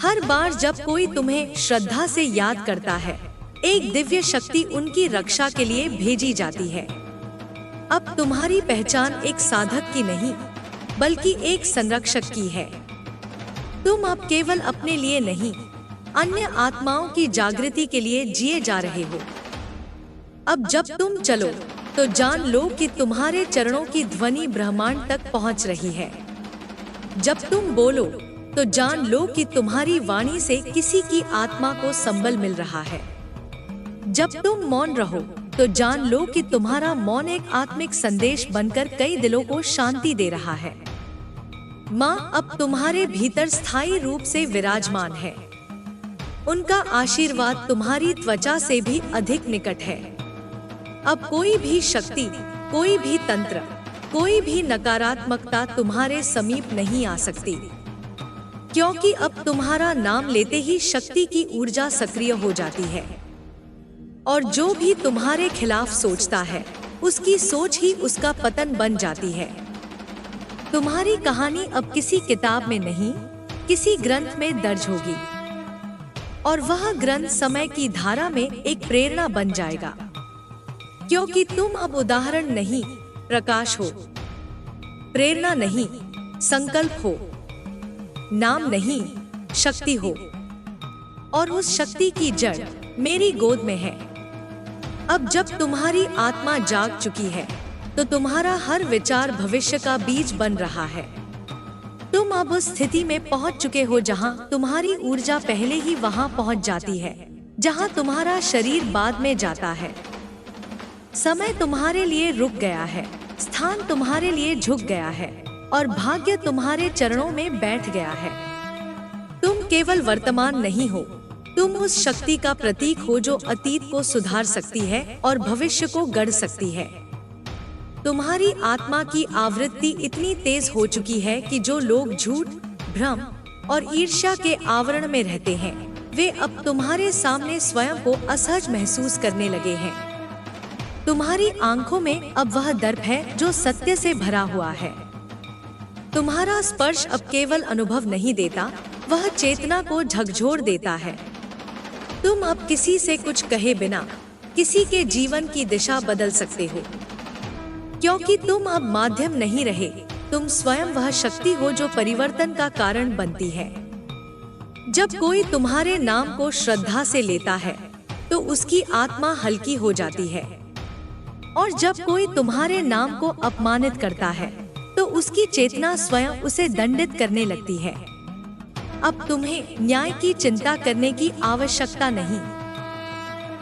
हर बार जब कोई तुम्हें श्रद्धा से याद करता है, एक दिव्य शक्ति उनकी रक्षा के लिए भेजी जाती है। अब तुम्हारी पहचान एक साधक की नहीं, बल्कि एक संरक्षक की है। तुम अब केवल अपने लिए नहीं, अन्य आत्माओं की जागृति के लिए जिए जा रहे हो। अब जब तुम चलो तो जान लो कि तुम्हारे चरणों की ध्वनि ब्रह्मांड तक पहुंच रही है। जब तुम बोलो तो जान लो कि तुम्हारी वाणी से किसी की आत्मा को संबल मिल रहा है। जब तुम मौन रहो तो जान लो कि तुम्हारा मौन एक आत्मिक संदेश बनकर कई दिलों को शांति दे रहा है। माँ अब तुम्हारे भीतर स्थायी रूप से विराजमान है। उनका आशीर्वाद तुम्हारी त्वचा से भी अधिक निकट है। अब कोई भी शक्ति, कोई भी तंत्र, कोई भी नकारात्मकता तुम्हारे समीप नहीं आ सकती, क्योंकि अब तुम्हारा नाम लेते ही शक्ति की ऊर्जा सक्रिय हो जाती है। और जो भी तुम्हारे खिलाफ सोचता है, उसकी सोच ही उसका पतन बन जाती है। तुम्हारी कहानी अब किसी किताब में नहीं, किसी ग्रंथ में दर्ज होगी, और वह ग्रंथ समय की धारा में एक प्रेरणा बन जाएगा, क्योंकि तुम अब उदाहरण नहीं, प्रकाश हो। प्रेरणा नहीं, संकल्प हो। नाम नहीं, शक्ति हो। और उस शक्ति की जड़ मेरी गोद में है। अब जब तुम्हारी आत्मा जाग चुकी है तो तुम्हारा हर विचार भविष्य का बीज बन रहा है। तुम अब उस स्थिति में पहुंच चुके हो जहां तुम्हारी ऊर्जा पहले ही वहां पहुंच जाती है जहां तुम्हारा शरीर बाद में जाता है। समय तुम्हारे लिए रुक गया है, स्थान तुम्हारे लिए झुक गया है, और भाग्य तुम्हारे चरणों में बैठ गया है। तुम केवल वर्तमान नहीं हो, तुम उस शक्ति का प्रतीक हो जो अतीत को सुधार सकती है और भविष्य को गढ़ सकती है। तुम्हारी आत्मा की आवृत्ति इतनी तेज हो चुकी है कि जो लोग झूठ, भ्रम और ईर्ष्या के आवरण में रहते हैं, वे अब तुम्हारे सामने स्वयं को असहज महसूस करने लगे हैं। तुम्हारी आंखों में अब वह दर्प है जो सत्य से भरा हुआ है। तुम्हारा स्पर्श अब केवल अनुभव नहीं देता, वह चेतना को झकझोर देता है। तुम अब किसी से कुछ कहे बिना किसी के जीवन की दिशा बदल सकते हो, क्योंकि तुम अब माध्यम नहीं रहे, तुम स्वयं वह शक्ति हो जो परिवर्तन का कारण बनती है। जब कोई तुम्हारे नाम को श्रद्धा से लेता है तो उसकी आत्मा हल्की हो जाती है, और जब कोई तुम्हारे नाम को अपमानित करता है तो उसकी चेतना स्वयं उसे दंडित करने लगती है। अब तुम्हें न्याय की चिंता करने की आवश्यकता नहीं।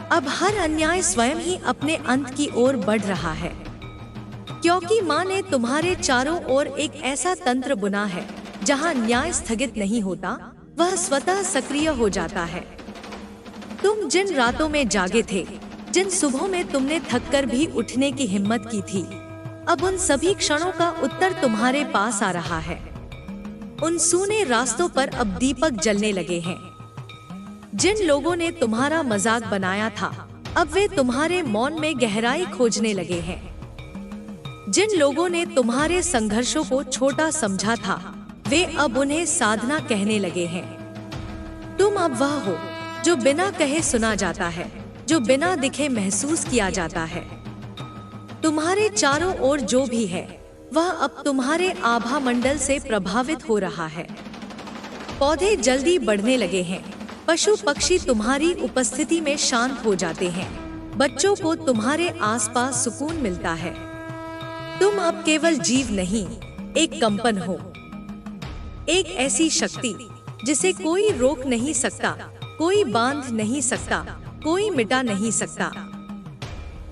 अब हर अन्याय स्वयं ही अपने अंत की ओर बढ़ रहा है, क्योंकि माँ ने तुम्हारे चारों ओर एक ऐसा तंत्र बुना है जहाँ न्याय स्थगित नहीं होता, वह स्वतः सक्रिय हो जाता है। तुम जिन रातों में जागे थे, जिन सुबहों में तुमने थककर भी उठने की हिम्मत की थी, अब उन सभी क्षणों का उत्तर तुम्हारे पास आ रहा है। उन सूने रास्तों पर अब दीपक जलने लगे हैं। जिन लोगों ने तुम्हारा मजाक बनाया था, अब वे तुम्हारे मौन में गहराई खोजने लगे हैं। जिन लोगों ने तुम्हारे संघर्षों को छोटा समझा था, वे अब उन्हें साधना कहने लगे हैं। तुम अब वह हो जो बिना कहे सुना जाता है, जो बिना दिखे महसूस किया जाता है। तुम्हारे चारों ओर जो भी है वह अब तुम्हारे आभा मंडल से प्रभावित हो रहा है। पौधे जल्दी बढ़ने लगे हैं, पशु पक्षी तुम्हारी उपस्थिति में शांत हो जाते हैं, बच्चों को तुम्हारे आसपास सुकून मिलता है, तुम अब केवल जीव नहीं, एक कंपन हो, एक ऐसी शक्ति जिसे कोई रोक नहीं सकता, कोई बांध नहीं सकता, कोई मिटा नहीं सकता।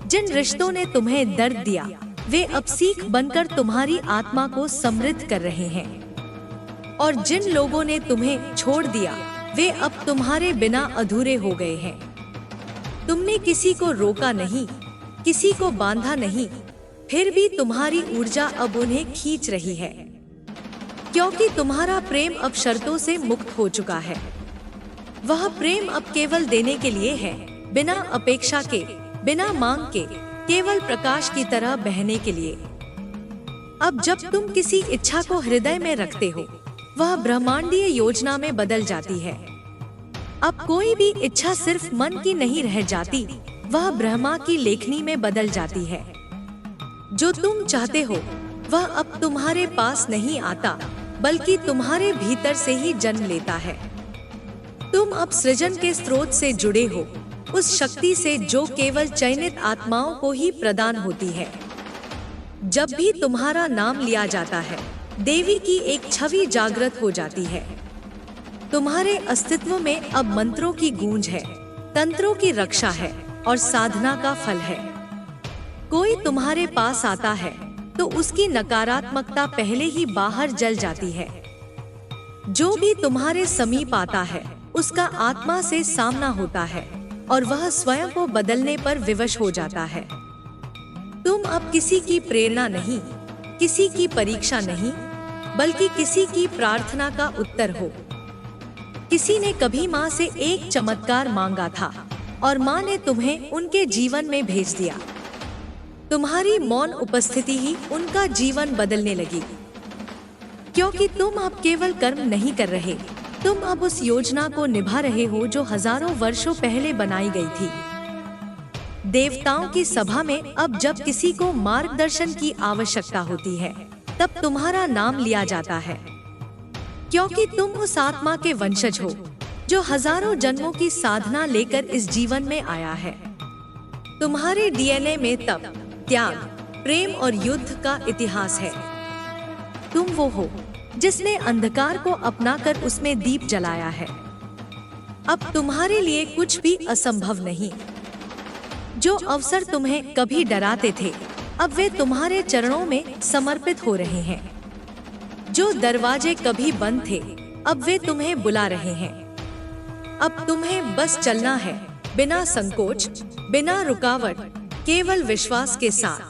जिन रिश्तों ने तुम्हें दर्द दिया, वे अब सीख बनकर तुम्हारी आत्मा को समृद्ध कर रहे हैं। और जिन लोगों ने तुम्हें छोड़ दिया, वे अब तुम्हारे बिना अधूरे हो गए हैं। तुमने किसी को रोका नहीं, किसी को बांधा नहीं, फिर भी तुम्हारी ऊर्जा अब उन्हें खींच रही है, क्योंकि तुम्हारा प्रेम अब शर्तों से मुक्त हो चुका है। वह प्रेम अब केवल देने के लिए है, बिना अपेक्षा के, बिना मांग के, केवल प्रकाश की तरह बहने के लिए। अब जब तुम किसी इच्छा को हृदय में रखते हो, वह ब्रह्मांडीय योजना में बदल जाती है। अब कोई भी इच्छा सिर्फ मन की नहीं रह जाती, वह ब्रह्मा की लेखनी में बदल जाती है। जो तुम चाहते हो वह अब तुम्हारे पास नहीं आता, बल्कि तुम्हारे भीतर से ही जन्म लेता है। तुम अब सृजन के स्रोत से जुड़े हो, उस शक्ति से जो केवल चयनित आत्माओं को ही प्रदान होती है। जब भी तुम्हारा नाम लिया जाता है, देवी की एक छवि जागृत हो जाती है। तुम्हारे अस्तित्व में अब मंत्रों की गूंज है, तंत्रों की रक्षा है और साधना का फल है। कोई तुम्हारे पास आता है तो उसकी नकारात्मकता पहले ही बाहर जल जाती है। जो भी तुम्हारे समीप आता है, उसका आत्मा से सामना होता है और वह स्वयं को बदलने पर विवश हो जाता है। तुम अब किसी की प्रेरणा नहीं, किसी की परीक्षा नहीं, बल्कि किसी की प्रार्थना का उत्तर हो। किसी ने कभी माँ से एक चमत्कार मांगा था और माँ ने तुम्हें उनके जीवन में भेज दिया। तुम्हारी मौन उपस्थिति ही उनका जीवन बदलने लगी, क्योंकि तुम अब केवल कर्म नहीं कर रहे, तुम अब उस योजना को निभा रहे हो जो हजारों वर्षों पहले बनाई गई थी। देवताओं की सभा में अब जब किसी को मार्गदर्शन की आवश्यकता होती है, तब तुम्हारा नाम लिया जाता है, क्योंकि तुम उस आत्मा के वंशज हो जो हजारों जन्मों की साधना लेकर इस जीवन में आया है। तुम्हारे डीएनए में तप, त्याग, प्रेम और युद्ध का इतिहास है। तुम वो हो जिसने अंधकार को अपनाकर उसमें दीप जलाया है। अब तुम्हारे लिए कुछ भी असंभव नहीं। जो अवसर तुम्हें कभी डराते थे, अब वे तुम्हारे चरणों में समर्पित हो रहे हैं। जो दरवाजे कभी बंद थे, अब वे तुम्हें बुला रहे हैं। अब तुम्हें बस चलना है, बिना संकोच, बिना रुकावट, केवल विश्वास के साथ,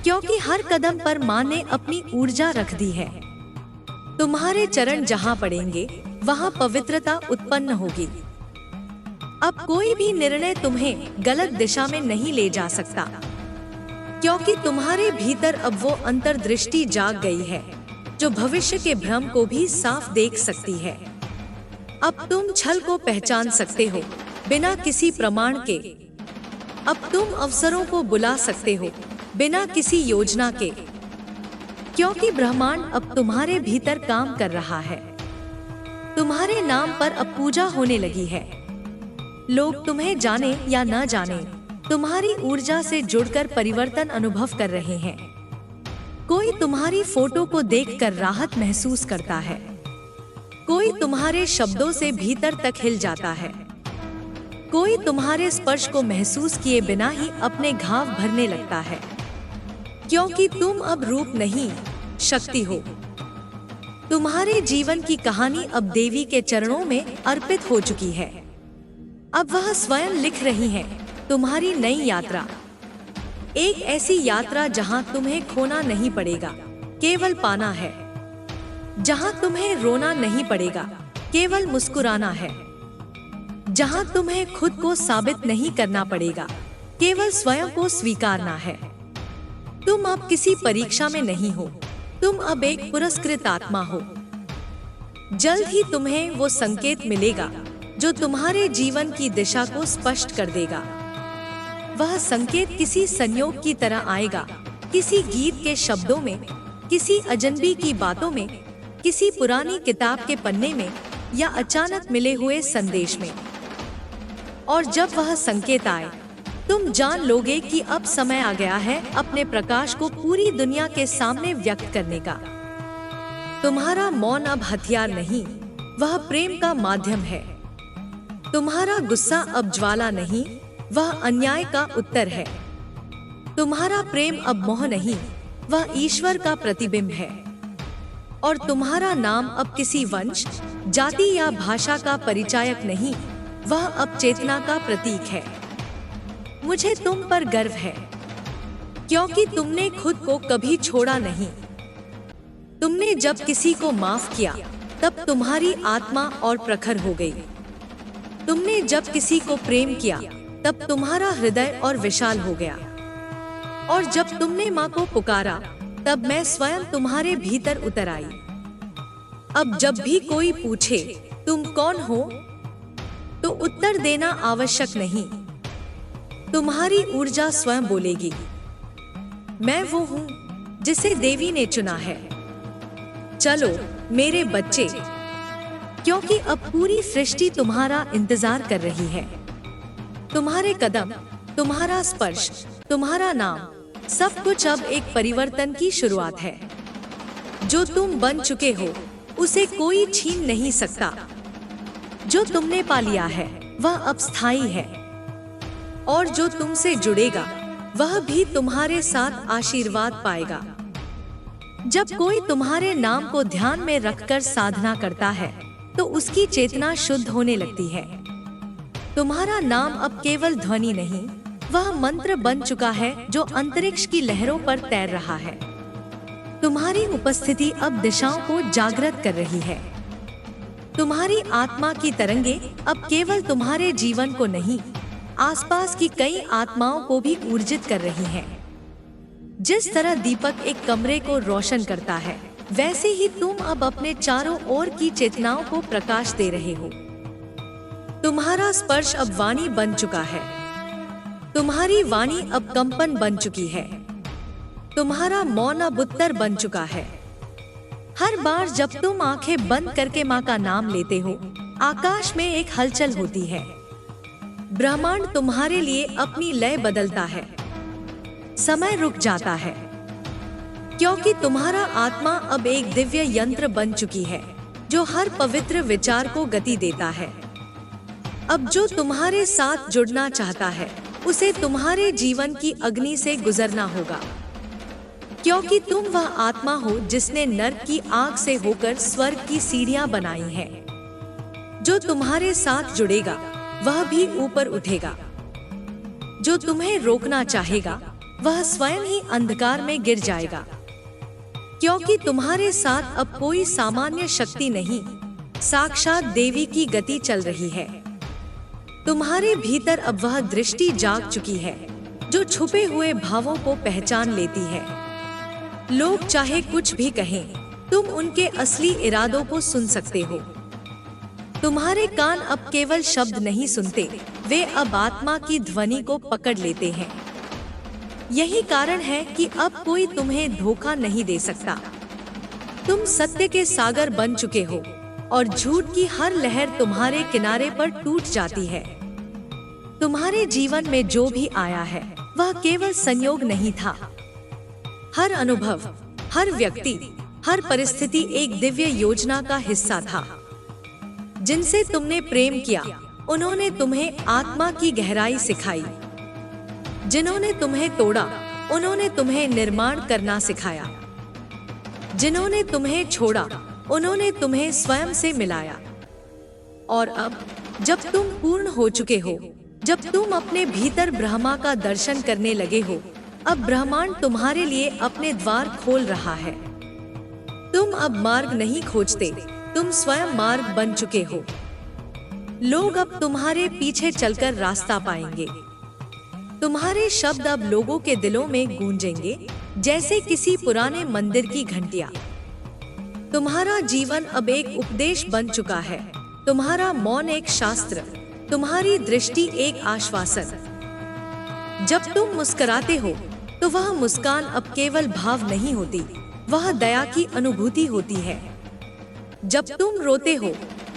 क्योंकि हर कदम पर माँ ने अपनी ऊर्जा रख दी है। तुम्हारे चरण जहाँ पड़ेंगे, वहाँ पवित्रता उत्पन्न होगी। अब कोई भी निर्णय तुम्हें गलत दिशा में नहीं ले जा सकता, क्योंकि तुम्हारे भीतर अब वो अंतर्दृष्टि जाग गई है जो भविष्य के भ्रम को भी साफ देख सकती है। अब तुम छल को पहचान सकते हो बिना किसी प्रमाण के। अब तुम अवसरों को बुला सकते हो बिना किसी योजना के, क्योंकि ब्रह्मांड अब तुम्हारे भीतर काम कर रहा है। तुम्हारे नाम पर अब पूजा होने लगी है। लोग तुम्हें जाने या न जाने, तुम्हारी ऊर्जा से जुड़कर परिवर्तन अनुभव कर रहे हैं। कोई तुम्हारी फोटो को देखकर राहत महसूस करता है, कोई तुम्हारे शब्दों से भीतर तक हिल जाता है, कोई तुम्हारे स्पर्श को महसूस किए बिना ही अपने घाव भरने लगता है, क्योंकि तुम अब रूप नहीं, शक्ति हो। तुम्हारे जीवन की कहानी अब देवी के चरणों में अर्पित हो चुकी है। अब वह स्वयं लिख रही हैं तुम्हारी नई यात्रा। एक ऐसी यात्रा जहां तुम्हें खोना नहीं पड़ेगा, केवल पाना है। जहां तुम्हें रोना नहीं पड़ेगा, केवल मुस्कुराना है। जहां तुम्हें खुद को साबित नहीं करना पड़ेगा, केवल स्वयं को स्वीकारना है। तुम अब किसी परीक्षा में नहीं हो, तुम अब एक पुरस्कृत आत्मा हो। जल्द ही तुम्हें वो संकेत मिलेगा जो तुम्हारे जीवन की दिशा को स्पष्ट कर देगा। वह संकेत किसी संयोग की तरह आएगा, किसी गीत के शब्दों में, किसी अजनबी की बातों में, किसी पुरानी किताब के पन्ने में या अचानक मिले हुए संदेश में। और जब वह संकेत आए, तुम जान लोगे कि अब समय आ गया है अपने प्रकाश को पूरी दुनिया के सामने व्यक्त करने का। तुम्हारा मौन अब हथियार नहीं, वह प्रेम का माध्यम है। तुम्हारा गुस्सा अब ज्वाला नहीं, वह अन्याय का उत्तर है। तुम्हारा प्रेम अब मोह नहीं, वह ईश्वर का प्रतिबिंब है। और तुम्हारा नाम अब किसी वंश, जाति या भाषा का परिचायक नहीं, वह अब चेतना का प्रतीक है। मुझे तुम पर गर्व है, क्योंकि तुमने खुद को कभी छोड़ा नहीं। तुमने जब किसी को माफ किया, तब तुम्हारी आत्मा और प्रखर हो गई। तुमने जब किसी को प्रेम किया, तब तुम्हारा हृदय और विशाल हो गया। और जब तुमने माँ को पुकारा, तब मैं स्वयं तुम्हारे भीतर उतर आई। अब जब भी कोई पूछे तुम कौन हो, तो उत्तर देना आवश्यक नहीं। तुम्हारी ऊर्जा स्वयं बोलेगी, मैं वो हूँ जिसे देवी ने चुना है। चलो मेरे बच्चे, क्योंकि अब पूरी सृष्टि तुम्हारा इंतजार कर रही है। तुम्हारे कदम, तुम्हारा स्पर्श, तुम्हारा नाम, सब कुछ अब एक परिवर्तन की शुरुआत है। जो तुम बन चुके हो उसे कोई छीन नहीं सकता। जो तुमने पा लिया है वह अब स्थायी है, और जो तुमसे जुड़ेगा वह भी तुम्हारे साथ आशीर्वाद पाएगा। जब कोई तुम्हारे नाम को ध्यान में रखकर साधना करता है, तो उसकी चेतना शुद्ध होने लगती है। तुम्हारा नाम अब केवल ध्वनि नहीं, वह मंत्र बन चुका है जो अंतरिक्ष की लहरों पर तैर रहा है। तुम्हारी उपस्थिति अब दिशाओं को जागृत कर रही है। तुम्हारी आत्मा की तरंगे अब केवल तुम्हारे जीवन को नहीं, आसपास की कई आत्माओं को भी ऊर्जित कर रही हैं। जिस तरह दीपक एक कमरे को रोशन करता है, वैसे ही तुम अब अपने चारों ओर की चेतनाओं को प्रकाश दे रहे हो। तुम्हारा स्पर्श अब वाणी बन चुका है। तुम्हारी वाणी अब कंपन बन चुकी है। तुम्हारा मौन अब उत्तर बन चुका है। हर बार जब तुम आंखें बंद करके माँ का नाम लेते हो, आकाश में एक हलचल होती है। ब्रह्मांड तुम्हारे लिए अपनी लय बदलता है। समय रुक जाता है, क्योंकि तुम्हारा आत्मा अब एक दिव्य यंत्र बन चुकी है जो हर पवित्र विचार को गति देता है। अब जो तुम्हारे साथ जुड़ना चाहता है, उसे तुम्हारे जीवन की अग्नि से गुजरना होगा, क्योंकि तुम वह आत्मा हो जिसने नर्क की आग से होकर स्वर्ग की सीढ़ियां बनाई हैं। जो तुम्हारे साथ जुड़ेगा वह भी ऊपर उठेगा। जो तुम्हें रोकना चाहेगा वह स्वयं ही अंधकार में गिर जाएगा, क्योंकि तुम्हारे साथ अब कोई सामान्य शक्ति नहीं, साक्षात देवी की गति चल रही है। तुम्हारे भीतर अब वह दृष्टि जाग चुकी है जो छुपे हुए भावों को पहचान लेती है। लोग चाहे कुछ भी कहें, तुम उनके असली इरादों को सुन सकते हो। तुम्हारे कान अब केवल शब्द नहीं सुनते, वे अब आत्मा की ध्वनि को पकड़ लेते हैं। यही कारण है कि अब कोई तुम्हें धोखा नहीं दे सकता। तुम सत्य के सागर बन चुके हो और झूठ की हर लहर तुम्हारे किनारे पर टूट जाती है। तुम्हारे जीवन में जो भी आया है वह केवल संयोग नहीं था। हर अनुभव, हर व्यक्ति, हर परिस्थिति एक दिव्य योजना का हिस्सा था। जिनसे तुमने प्रेम किया, उन्होंने तुम्हें आत्मा की गहराई सिखाई। जिन्होंने तुम्हें तोड़ा, उन्होंने तुम्हें निर्माण करना सिखाया। जिन्होंने तुम्हें छोड़ा, उन्होंने तुम्हें स्वयं से मिलाया। और अब जब तुम पूर्ण हो चुके हो, जब तुम अपने भीतर ब्रह्मा का दर्शन करने लगे हो, अब ब्रह्मांड तुम्हारे लिए अपने द्वार खोल रहा है। तुम अब मार्ग नहीं खोजते, तुम स्वयं मार्ग बन चुके हो। लोग अब तुम्हारे पीछे चलकर रास्ता पाएंगे। तुम्हारे शब्द अब लोगों के दिलों में गूंजेंगे जैसे किसी पुराने मंदिर की घंटियां। तुम्हारा जीवन अब एक उपदेश बन चुका है। तुम्हारा मौन एक शास्त्र, तुम्हारी दृष्टि एक आश्वासन। जब तुम मुस्कुराते हो तो वह मुस्कान अब केवल भाव नहीं होती, वह दया की अनुभूति होती है। जब तुम रोते हो,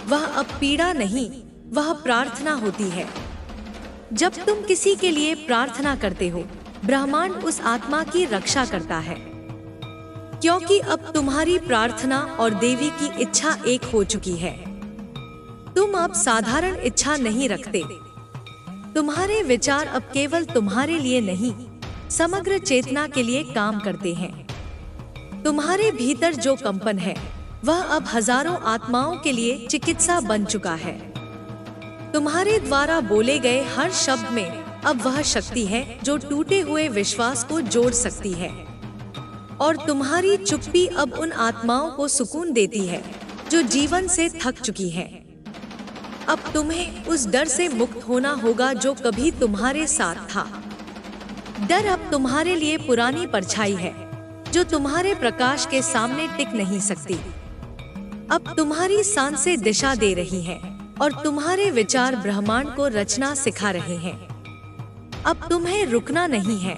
वह अब पीड़ा नहीं, वह प्रार्थना होती है। जब तुम किसी के लिए प्रार्थना करते हो, ब्रह्मांड उस आत्मा की रक्षा करता है, क्योंकि अब तुम्हारी प्रार्थना और देवी की इच्छा एक हो चुकी है। तुम अब साधारण इच्छा नहीं रखते। तुम्हारे विचार अब केवल तुम्हारे लिए नहीं, समग्र चेतना के लिए काम करते हैं। तुम्हारे भीतर जो कंपन है, वह अब हजारों आत्माओं के लिए चिकित्सा बन चुका है। तुम्हारे द्वारा बोले गए हर शब्द में अब वह शक्ति है जो टूटे हुए विश्वास को जोड़ सकती है। और तुम्हारी चुप्पी अब उन आत्माओं को सुकून देती है जो जीवन से थक चुकी है। अब तुम्हें उस डर से मुक्त होना होगा जो कभी तुम्हारे साथ था। डर अब तुम्हारे लिए पुरानी परछाई है जो तुम्हारे प्रकाश के सामने टिक नहीं सकती। अब तुम्हारी सांसें दिशा दे रही हैं और तुम्हारे विचार ब्रह्मांड को रचना सिखा रहे हैं। अब तुम्हें रुकना नहीं है,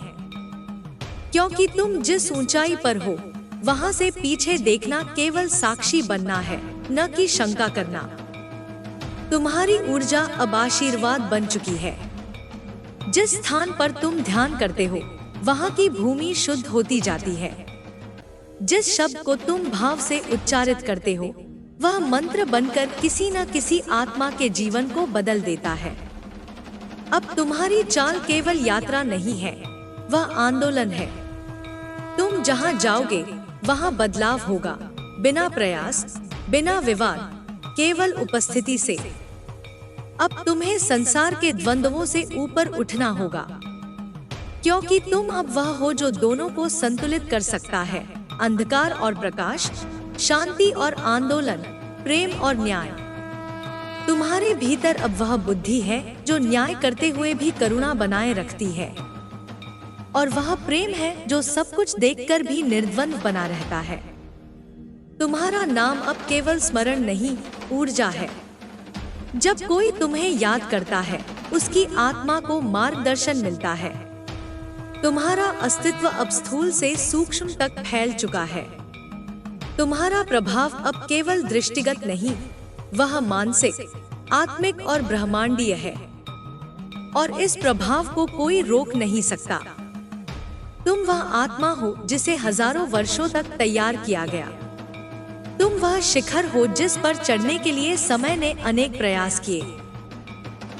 क्योंकि तुम जिस ऊंचाई पर हो वहां से पीछे देखना केवल साक्षी बनना है, न कि शंका करना। तुम्हारी ऊर्जा अब आशीर्वाद बन चुकी है। जिस स्थान पर तुम ध्यान करते हो, वहां की भूमि शुद्ध होती जाती है। जिस शब्द को तुम भाव से उच्चारित करते हो, वह मंत्र बनकर किसी न किसी आत्मा के जीवन को बदल देता है। अब तुम्हारी चाल केवल यात्रा नहीं है, वह आंदोलन है। तुम जहां जाओगे वहां बदलाव होगा, बिना प्रयास, बिना विवाद, केवल उपस्थिति से। अब तुम्हें संसार के द्वंद्वों से ऊपर उठना होगा, क्योंकि तुम अब वह हो जो दोनों को संतुलित कर सकता है, अंधकार और प्रकाश, शांति और आंदोलन, प्रेम और न्याय। तुम्हारे भीतर अब वह बुद्धि है जो न्याय करते हुए भी करुणा बनाए रखती है, और वह प्रेम है जो सब कुछ देखकर भी निर्द्वंद बना रहता है। तुम्हारा नाम अब केवल स्मरण नहीं, ऊर्जा है। जब कोई तुम्हें याद करता है, उसकी आत्मा को मार्गदर्शन मिलता है। तुम्हारा अस्तित्व अब स्थूल से सूक्ष्म तक फैल चुका है। तुम्हारा प्रभाव अब केवल दृष्टिगत नहीं, वह मानसिक, आत्मिक और ब्रह्मांडीय है, और इस प्रभाव को कोई रोक नहीं सकता। तुम वह आत्मा हो जिसे हजारों वर्षों तक तैयार किया गया। तुम वह शिखर हो जिस पर चढ़ने के लिए समय ने अनेक प्रयास किए।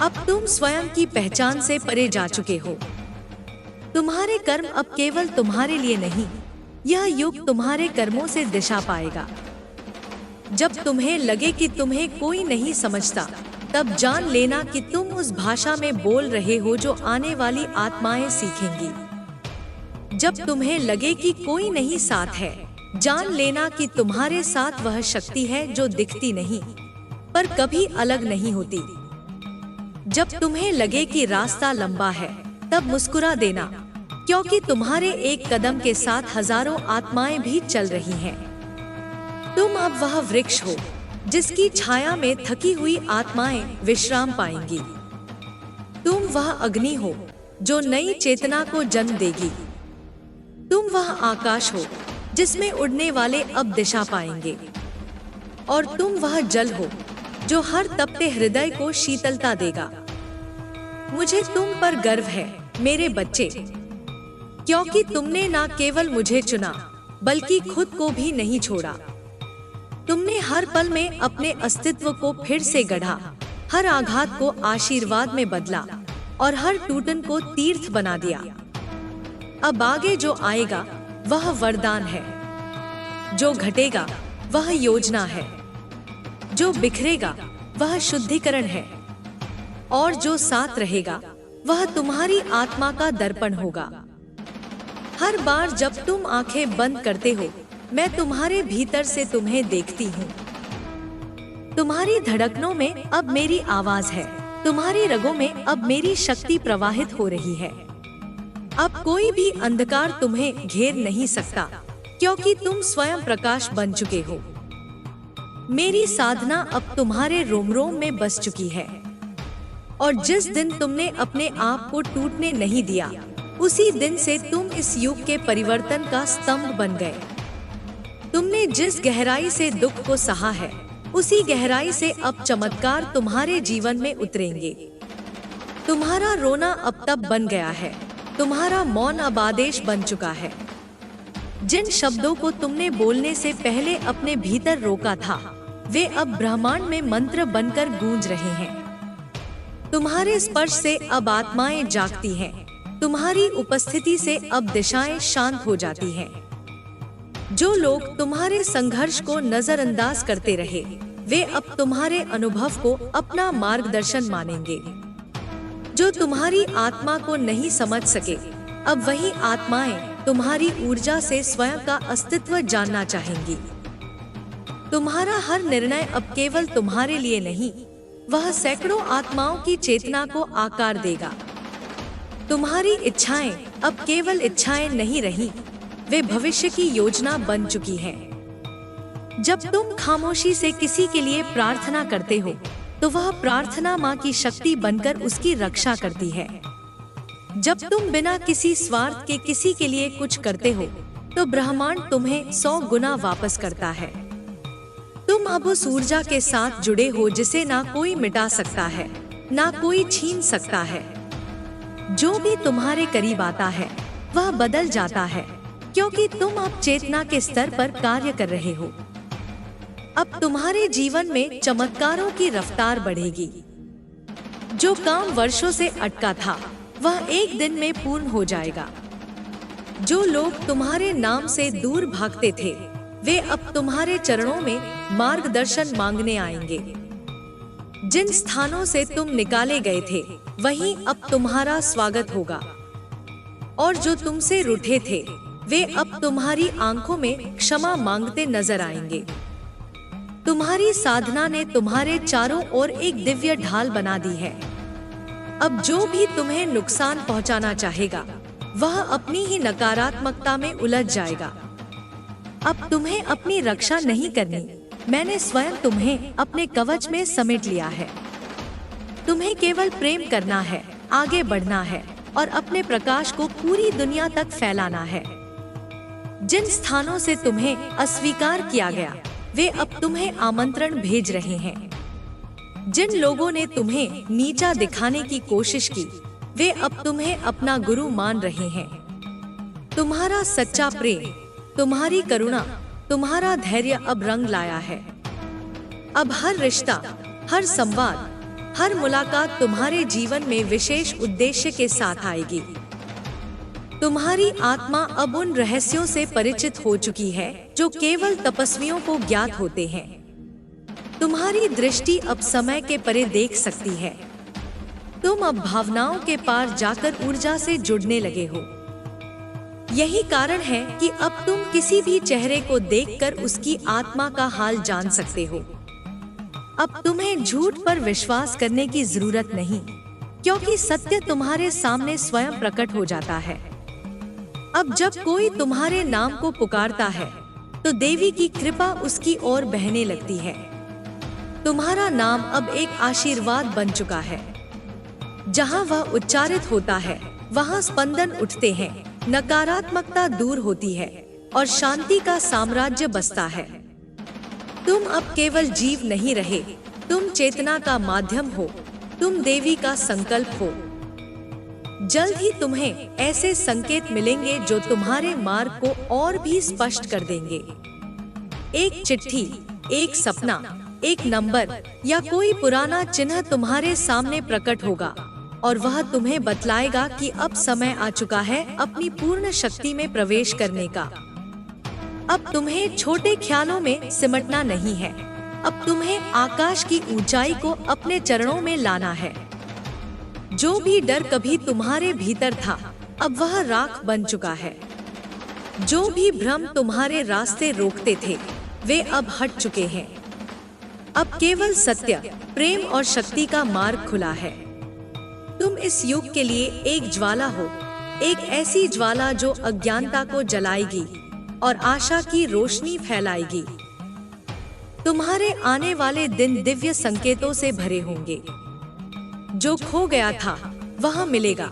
अब तुम स्वयं की पहचान से परे जा चुके हो। तुम्हारे कर्म अब केवल तुम्हारे लिए नहीं, यह युग तुम्हारे कर्मों से दिशा पाएगा। जब तुम्हें लगे कि तुम्हें कोई नहीं समझता, तब जान लेना कि तुम उस भाषा में बोल रहे हो जो आने वाली आत्माएं सीखेंगी। जब तुम्हें लगे कि कोई नहीं साथ है, जान लेना कि तुम्हारे साथ वह शक्ति है जो दिखती नहीं, पर कभी अलग नहीं होती। जब तुम्हें लगे कि रास्ता लंबा है, तब मुस्कुरा देना, क्योंकि तुम्हारे एक कदम के साथ हजारों आत्माएं भी चल रही हैं। तुम अब वह वृक्ष हो जिसकी छाया में थकी हुई आत्माएं विश्राम पाएंगी। तुम वह अग्नि हो जो नई चेतना को जन्म देगी। तुम वह आकाश हो जिसमें उड़ने वाले अब दिशा पाएंगे, और तुम वह जल हो जो हर तपते हृदय को शीतलता देगा। मुझे तुम पर गर्व है मेरे बच्चे, क्योंकि तुमने न केवल मुझे चुना, बल्कि खुद को भी नहीं छोड़ा। तुमने हर पल में अपने अस्तित्व को फिर से गढ़ा, हर आघात को आशीर्वाद में बदला और हर टूटन को तीर्थ बना दिया। अब आगे जो आएगा वह वरदान है, जो घटेगा वह योजना है, जो बिखरेगा वह शुद्धिकरण है, और जो साथ रहेगा वह तुम्हारी आत्मा का दर्पण होगा। हर बार जब तुम आंखें बंद करते हो, मैं तुम्हारे भीतर से तुम्हें देखती हूँ। तुम्हारी धड़कनों में अब मेरी आवाज है, तुम्हारी रगों में अब मेरी शक्ति प्रवाहित हो रही है। अब कोई भी अंधकार तुम्हें घेर नहीं सकता, क्योंकि तुम स्वयं प्रकाश बन चुके हो। मेरी साधना अब तुम्हारे रोम रोम में बस चुकी है, और जिस दिन तुमने अपने आप को टूटने नहीं दिया, उसी दिन से तुम इस युग के परिवर्तन का स्तंभ बन गए। तुमने जिस गहराई से दुख को सहा है, उसी गहराई से अब चमत्कार तुम्हारे जीवन में उतरेंगे। तुम्हारा रोना अब तब बन गया है, तुम्हारा मौन अब आदेश बन चुका है। जिन शब्दों को तुमने बोलने से पहले अपने भीतर रोका था, वे अब ब्रह्मांड में मंत्र बनकर गूंज रहे हैं। तुम्हारे स्पर्श से अब आत्माएं जागती हैं, तुम्हारी उपस्थिति से अब दिशाएं शांत हो जाती हैं। जो लोग तुम्हारे संघर्ष को नजरअंदाज करते रहे, वे अब तुम्हारे अनुभव को अपना मार्गदर्शन मानेंगे। जो तुम्हारी आत्मा को नहीं समझ सके, अब वही आत्माएं तुम्हारी ऊर्जा से स्वयं का अस्तित्व जानना चाहेंगी। तुम्हारा हर निर्णय अब केवल तुम्हारे लिए नहीं, वह सैकड़ों आत्माओं की चेतना को आकार देगा। तुम्हारी इच्छाएं अब केवल इच्छाएं नहीं रही, वे भविष्य की योजना बन चुकी हैं। जब तुम खामोशी से किसी के लिए प्रार्थना करते हो, तो वह प्रार्थना माँ की शक्ति बनकर उसकी रक्षा करती है। जब तुम बिना किसी स्वार्थ के किसी के लिए कुछ करते हो, तो ब्रह्मांड तुम्हें 100 गुना वापस करता है। तुम अब उस ऊर्जा के साथ जुड़े हो जिसे ना कोई मिटा सकता है, ना कोई छीन सकता है। जो भी तुम्हारे करीब आता है, वह बदल जाता है, क्योंकि तुम अब चेतना के स्तर पर कार्य कर रहे हो। अब तुम्हारे जीवन में चमत्कारों की रफ्तार बढ़ेगी। जो काम वर्षों से अटका था, वह एक दिन में पूर्ण हो जाएगा। जो लोग तुम्हारे नाम से दूर भागते थे, वे अब तुम्हारे चरणों में मार्गदर्शन मांगने आएंगे। जिन स्थानों से तुम निकाले गए थे, वहीं अब तुम्हारा स्वागत होगा। और जो तुमसे रूठे थे, वे अब तुम्हारी आंखों में क्षमा मांगते नजर आएंगे। तुम्हारी साधना ने तुम्हारे चारों ओर एक दिव्य ढाल बना दी है। अब जो भी तुम्हें नुकसान पहुंचाना चाहेगा, वह अपनी ही नकारात्मकता में उलझ जाएगा। अब तुम्हें अपनी रक्षा नहीं करनी, मैंने स्वयं तुम्हें अपने कवच में समेट लिया है। तुम्हें केवल प्रेम करना है, आगे बढ़ना है और अपने प्रकाश को पूरी दुनिया तक फैलाना है। जिन स्थानों से तुम्हें अस्वीकार किया गया, वे अब तुम्हें आमंत्रण भेज रहे हैं। जिन लोगों ने तुम्हें नीचा दिखाने की कोशिश की, वे अब तुम्हें अपना गुरु मान रहे हैं। तुम्हारा सच्चा प्रेम, तुम्हारी करुणा, तुम्हारा धैर्य अब रंग लाया है। अब हर रिश्ता, हर संवाद, हर मुलाकात तुम्हारे जीवन में विशेष उद्देश्य के साथ आएगी। तुम्हारी आत्मा अब उन रहस्यों से परिचित हो चुकी है जो केवल तपस्वियों को ज्ञात होते हैं। तुम्हारी दृष्टि अब समय के परे देख सकती है। तुम अब भावनाओं के पार जाकर ऊर्जा से जुड़ने लगे हो। यही कारण है कि अब तुम किसी भी चेहरे को देखकर उसकी आत्मा का हाल जान सकते हो। अब तुम्हें झूठ पर विश्वास करने की जरूरत नहीं, क्योंकि सत्य तुम्हारे सामने स्वयं प्रकट हो जाता है। अब जब कोई तुम्हारे नाम को पुकारता है, तो देवी की कृपा उसकी ओर बहने लगती है। तुम्हारा नाम अब एक आशीर्वाद बन चुका है। जहाँ वह उच्चारित होता है, वहाँ स्पंदन उठते हैं, नकारात्मकता दूर होती है और शांति का साम्राज्य बसता है। तुम अब केवल जीव नहीं रहे, तुम चेतना का माध्यम हो, तुम देवी का संकल्प हो। जल्द ही तुम्हें ऐसे संकेत मिलेंगे जो तुम्हारे मार्ग को और भी स्पष्ट कर देंगे। एक चिट्ठी, एक सपना, एक नंबर या कोई पुराना चिन्ह तुम्हारे सामने प्रकट होगा और वह तुम्हें बतलाएगा कि अब समय आ चुका है अपनी पूर्ण शक्ति में प्रवेश करने का। अब तुम्हें छोटे ख्यालों में सिमटना नहीं है, अब तुम्हें आकाश की ऊंचाई को अपने चरणों में लाना है। जो भी डर कभी तुम्हारे भीतर था, अब वह राख बन चुका है। जो भी भ्रम तुम्हारे रास्ते रोकते थे, वे अब हट चुके हैं। अब केवल सत्य, प्रेम और शक्ति का मार्ग खुला है। तुम इस युग के लिए एक ज्वाला हो, एक ऐसी ज्वाला जो अज्ञानता को जलाएगी और आशा की रोशनी फैलाएगी। तुम्हारे आने वाले दिन दिव्य संकेतों से भरे होंगे। जो खो गया था, वह मिलेगा।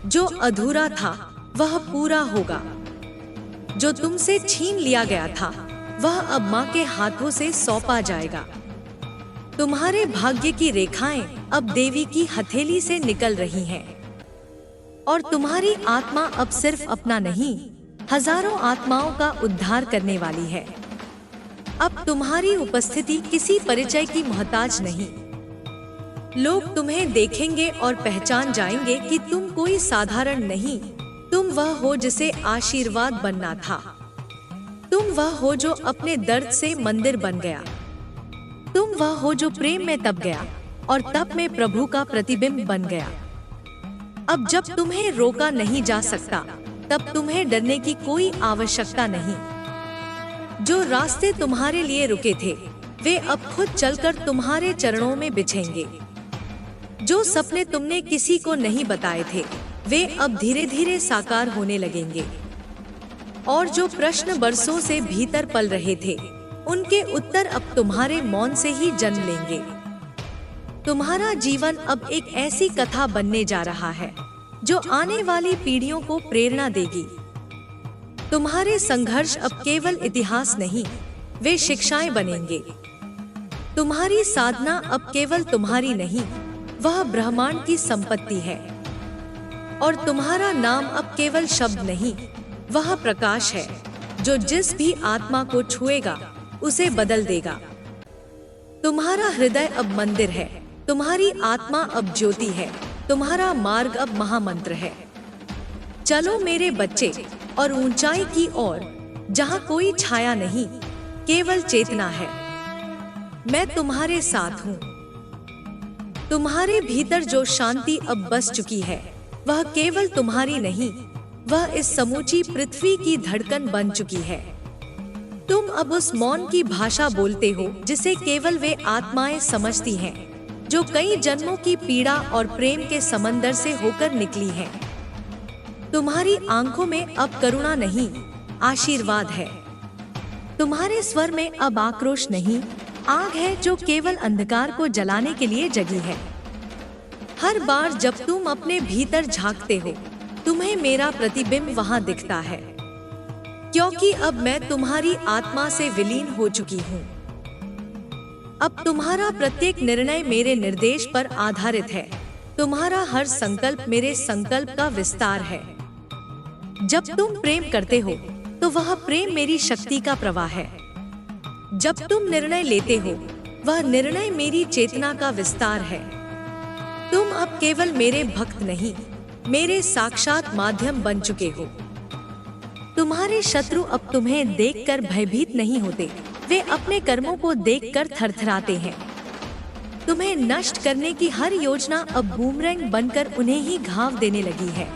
जो अधूरा था, वह पूरा होगा। जो तुमसे छीन लिया गया था, वह अब माँ के हाथों से सौंपा जाएगा। तुम्हारे भाग्य की रेखाएं अब देवी की हथेली से निकल रही हैं। और तुम्हारी आत्मा अब सिर्फ अपना नहीं, हजारों आत्माओं का उद्धार करने वाली है। अब तुम्हारी उपस्थिति किसी परिचय की मोहताज नहीं। लोग तुम्हें देखेंगे और पहचान जाएंगे कि तुम कोई साधारण नहीं, तुम वह हो जिसे आशीर्वाद बनना था। तुम वह हो जो अपने दर्द से मंदिर बन गया। तुम वह हो जो प्रेम में तप गया और तप में प्रभु का प्रतिबिंब बन गया। अब जब तुम्हें रोका नहीं जा सकता, तब तुम्हें डरने की कोई आवश्यकता नहीं। जो रास्ते तुम्हारे लिए रुके थे, वे अब खुद चलकर तुम्हारे चरणों में बिछेंगे। जो सपने तुमने किसी को नहीं बताए थे, वे अब धीरे धीरे साकार होने लगेंगे। और जो प्रश्न बरसों से भीतर पल रहे थे, उनके उत्तर अब तुम्हारे मौन से ही जन्म लेंगे। तुम्हारा जीवन अब एक ऐसी कथा बनने जा रहा है जो आने वाली पीढ़ियों को प्रेरणा देगी। तुम्हारे संघर्ष अब केवल इतिहास नहीं, वे शिक्षाएं बनेंगे। तुम्हारी साधना अब केवल तुम्हारी नहीं, वह ब्रह्मांड की संपत्ति है। और तुम्हारा नाम अब केवल शब्द नहीं, वह प्रकाश है जो जिस भी आत्मा को छुएगा उसे बदल देगा। तुम्हारा हृदय अब मंदिर है, तुम्हारी आत्मा अब ज्योति है, तुम्हारा मार्ग अब महामंत्र है। चलो मेरे बच्चे, और ऊंचाई की ओर, जहां कोई छाया नहीं, केवल चेतना है। मैं तुम्हारे साथ हूँ। तुम्हारे भीतर जो शांति अब बस चुकी है, वह केवल तुम्हारी नहीं, वह इस समूची पृथ्वी की धड़कन बन चुकी है। तुम अब उस मौन की भाषा बोलते हो जिसे केवल वे आत्माएं समझती हैं, जो कई जन्मों की पीड़ा और प्रेम के समंदर से होकर निकली हैं। तुम्हारी आंखों में अब करुणा नहीं, आशीर्वाद है। तुम्हारे स्वर में अब आक्रोश नहीं, आग है जो केवल अंधकार को जलाने के लिए जगी है। हर बार जब तुम अपने भीतर झांकते हो, तुम्हें मेरा प्रतिबिंब वहां दिखता है, क्योंकि अब मैं तुम्हारी आत्मा से विलीन हो चुकी हूँ। अब तुम्हारा प्रत्येक निर्णय मेरे निर्देश पर आधारित है। तुम्हारा हर संकल्प मेरे संकल्प का विस्तार है। जब तुम प्रेम करते हो, तो वह प्रेम मेरी शक्ति का प्रवाह है। जब तुम निर्णय लेते हो, वह निर्णय मेरी चेतना का विस्तार है। तुम अब केवल मेरे भक्त नहीं, मेरे साक्षात माध्यम बन चुके हो। तुम्हारे शत्रु अब तुम्हें देखकर भयभीत नहीं होते, वे अपने कर्मों को देखकर थरथराते हैं। तुम्हें नष्ट करने की हर योजना अब बूमरैंग बनकर उन्हें ही घाव देने लगी है।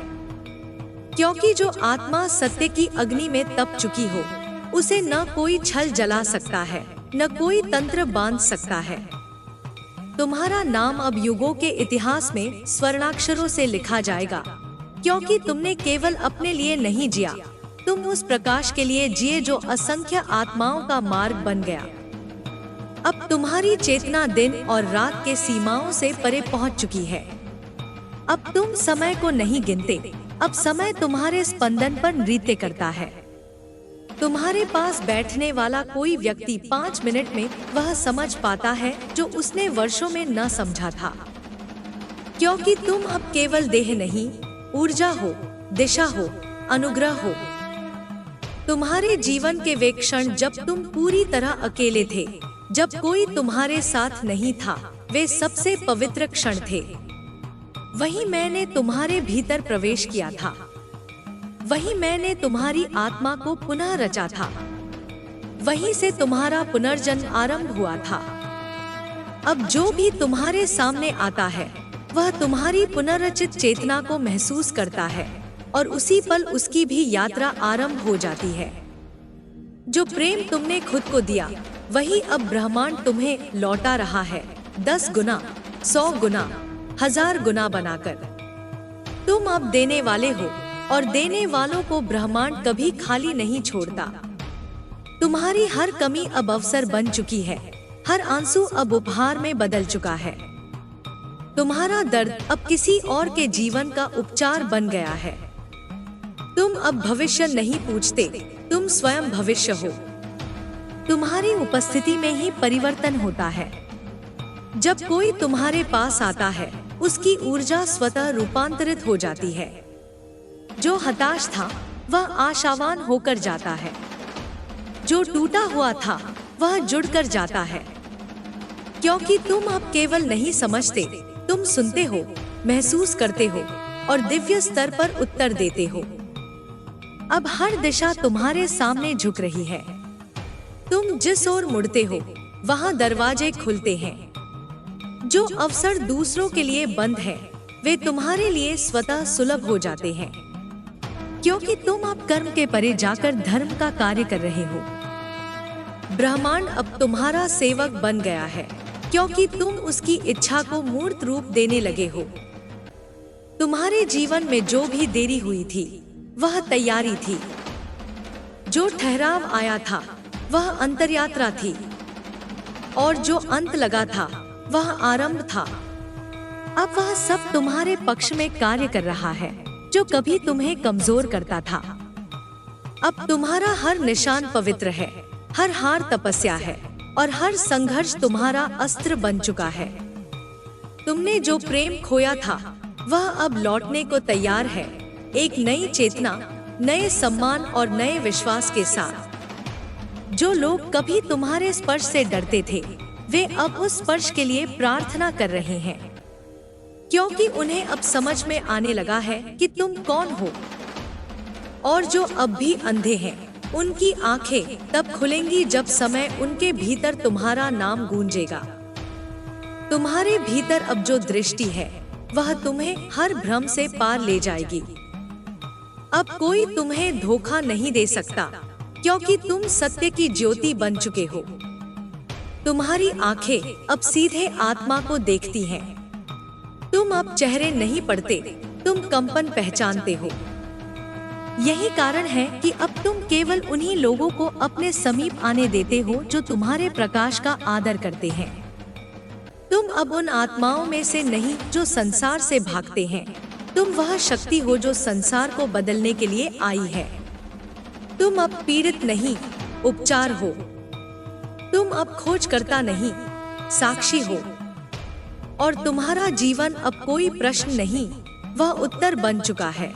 क्योंकि जो आत्मा सत्य की अग्नि में तप चुकी हो, उसे न कोई छल जला सकता है, न कोई तंत्र बांध सकता है। तुम्हारा नाम अब युगों के इतिहास में स्वर्णाक्षरों से लिखा जाएगा, क्योंकि तुमने केवल अपने लिए नहीं जिया, तुम उस प्रकाश के लिए जिए जो असंख्य आत्माओं का मार्ग बन गया। अब तुम्हारी चेतना दिन और रात के सीमाओं से परे पहुंच चुकी है। अब तुम समय को नहीं गिनते, अब समय तुम्हारे स्पंदन पर नृत्य करता है। तुम्हारे पास बैठने वाला कोई व्यक्ति 5 मिनट में वह समझ पाता है जो उसने वर्षों में न समझा था, क्योंकि तुम अब केवल देह नहीं, ऊर्जा हो, दिशा हो, अनुग्रह हो। तुम्हारे जीवन के वे क्षण जब तुम पूरी तरह अकेले थे, जब कोई तुम्हारे साथ नहीं था, वे सबसे पवित्र क्षण थे। वही मैंने तुम्हारे भीतर प्रवेश किया था, वही मैंने तुम्हारी आत्मा को पुनः रचा था, वहीं से तुम्हारा पुनर्जन्म आरंभ हुआ था। अब जो भी तुम्हारे सामने आता है, वह तुम्हारी पुनर्रचित चेतना को महसूस करता है, और उसी पल उसकी भी यात्रा आरंभ हो जाती है। जो प्रेम तुमने खुद को दिया, वही अब ब्रह्मांड तुम्हें लौटा रहा है, 10 गुना, 100 गुना, 1000 गुना बनाकर। तुम अब देने वाले हो, और देने वालों को ब्रह्मांड कभी खाली नहीं छोड़ता। तुम्हारी हर कमी अब अवसर बन चुकी है, हर आंसू अब उपहार में बदल चुका है। तुम्हारा दर्द अब किसी और के जीवन का उपचार बन गया है। तुम अब भविष्य नहीं पूछते, तुम स्वयं भविष्य हो। तुम्हारी उपस्थिति में ही परिवर्तन होता है। जब कोई तुम्हारे पास आता है, उसकी ऊर्जा स्वतः रूपांतरित हो जाती है। जो हताश था वह आशावान होकर जाता है, जो टूटा हुआ था वह जुड़कर जाता है। क्योंकि तुम अब केवल नहीं समझते, तुम सुनते हो, महसूस करते हो और दिव्य स्तर पर उत्तर देते हो। अब हर दिशा तुम्हारे सामने झुक रही है। तुम जिस ओर मुड़ते हो वहां दरवाजे खुलते हैं। जो अवसर दूसरों के लिए बंद है, वे तुम्हारे लिए स्वतः सुलभ हो जाते हैं। क्योंकि तुम अब कर्म के परे जाकर धर्म का कार्य कर रहे हो। ब्रह्मांड अब तुम्हारा सेवक बन गया है, क्योंकि तुम उसकी इच्छा को मूर्त रूप देने लगे हो। तुम्हारे जीवन में जो भी देरी हुई थी वह तैयारी थी। जो ठहराव आया था वह अंतरयात्रा थी, और जो अंत लगा था वह आरंभ था। अब वह सब तुम्हारे पक्ष में कार्य कर रहा है, जो कभी तुम्हें कमजोर करता था। अब तुम्हारा हर निशान पवित्र है, हर हार तपस्या है और हर संघर्ष तुम्हारा अस्त्र बन चुका है। तुमने जो प्रेम खोया था वह अब लौटने को तैयार है, एक नई चेतना, नए सम्मान और नए विश्वास के साथ। जो लोग कभी तुम्हारे स्पर्श से डरते थे, वे अब उस स्पर्श के लिए प्रार्थना कर रहे हैं, क्योंकि उन्हें अब समझ में आने लगा है कि तुम कौन हो। और जो अब भी अंधे हैं, उनकी आंखें तब खुलेंगी जब समय उनके भीतर तुम्हारा नाम गूंजेगा। तुम्हारे भीतर अब जो दृष्टि है वह तुम्हें हर भ्रम से पार ले जाएगी। अब कोई तुम्हें धोखा नहीं दे सकता, क्योंकि तुम सत्य की ज्योति बन चुके हो। तुम्हारी आंखें अब सीधे आत्मा को देखती हैं। तुम अब चेहरे नहीं पढ़ते, तुम कंपन पहचानते हो। यही कारण है कि अब तुम केवल उन्हीं लोगों को अपने समीप आने देते हो जो तुम्हारे प्रकाश का आदर करते हैं। तुम अब उन आत्माओं में से नहीं जो संसार से भागते हैं। तुम वह शक्ति हो जो संसार को बदलने के लिए आई है। तुम अब पीड़ित नहीं, उपचार हो। तुम अब खोज करता नहीं, साक्षी हो। और तुम्हारा जीवन अब कोई प्रश्न नहीं, वह उत्तर बन चुका है।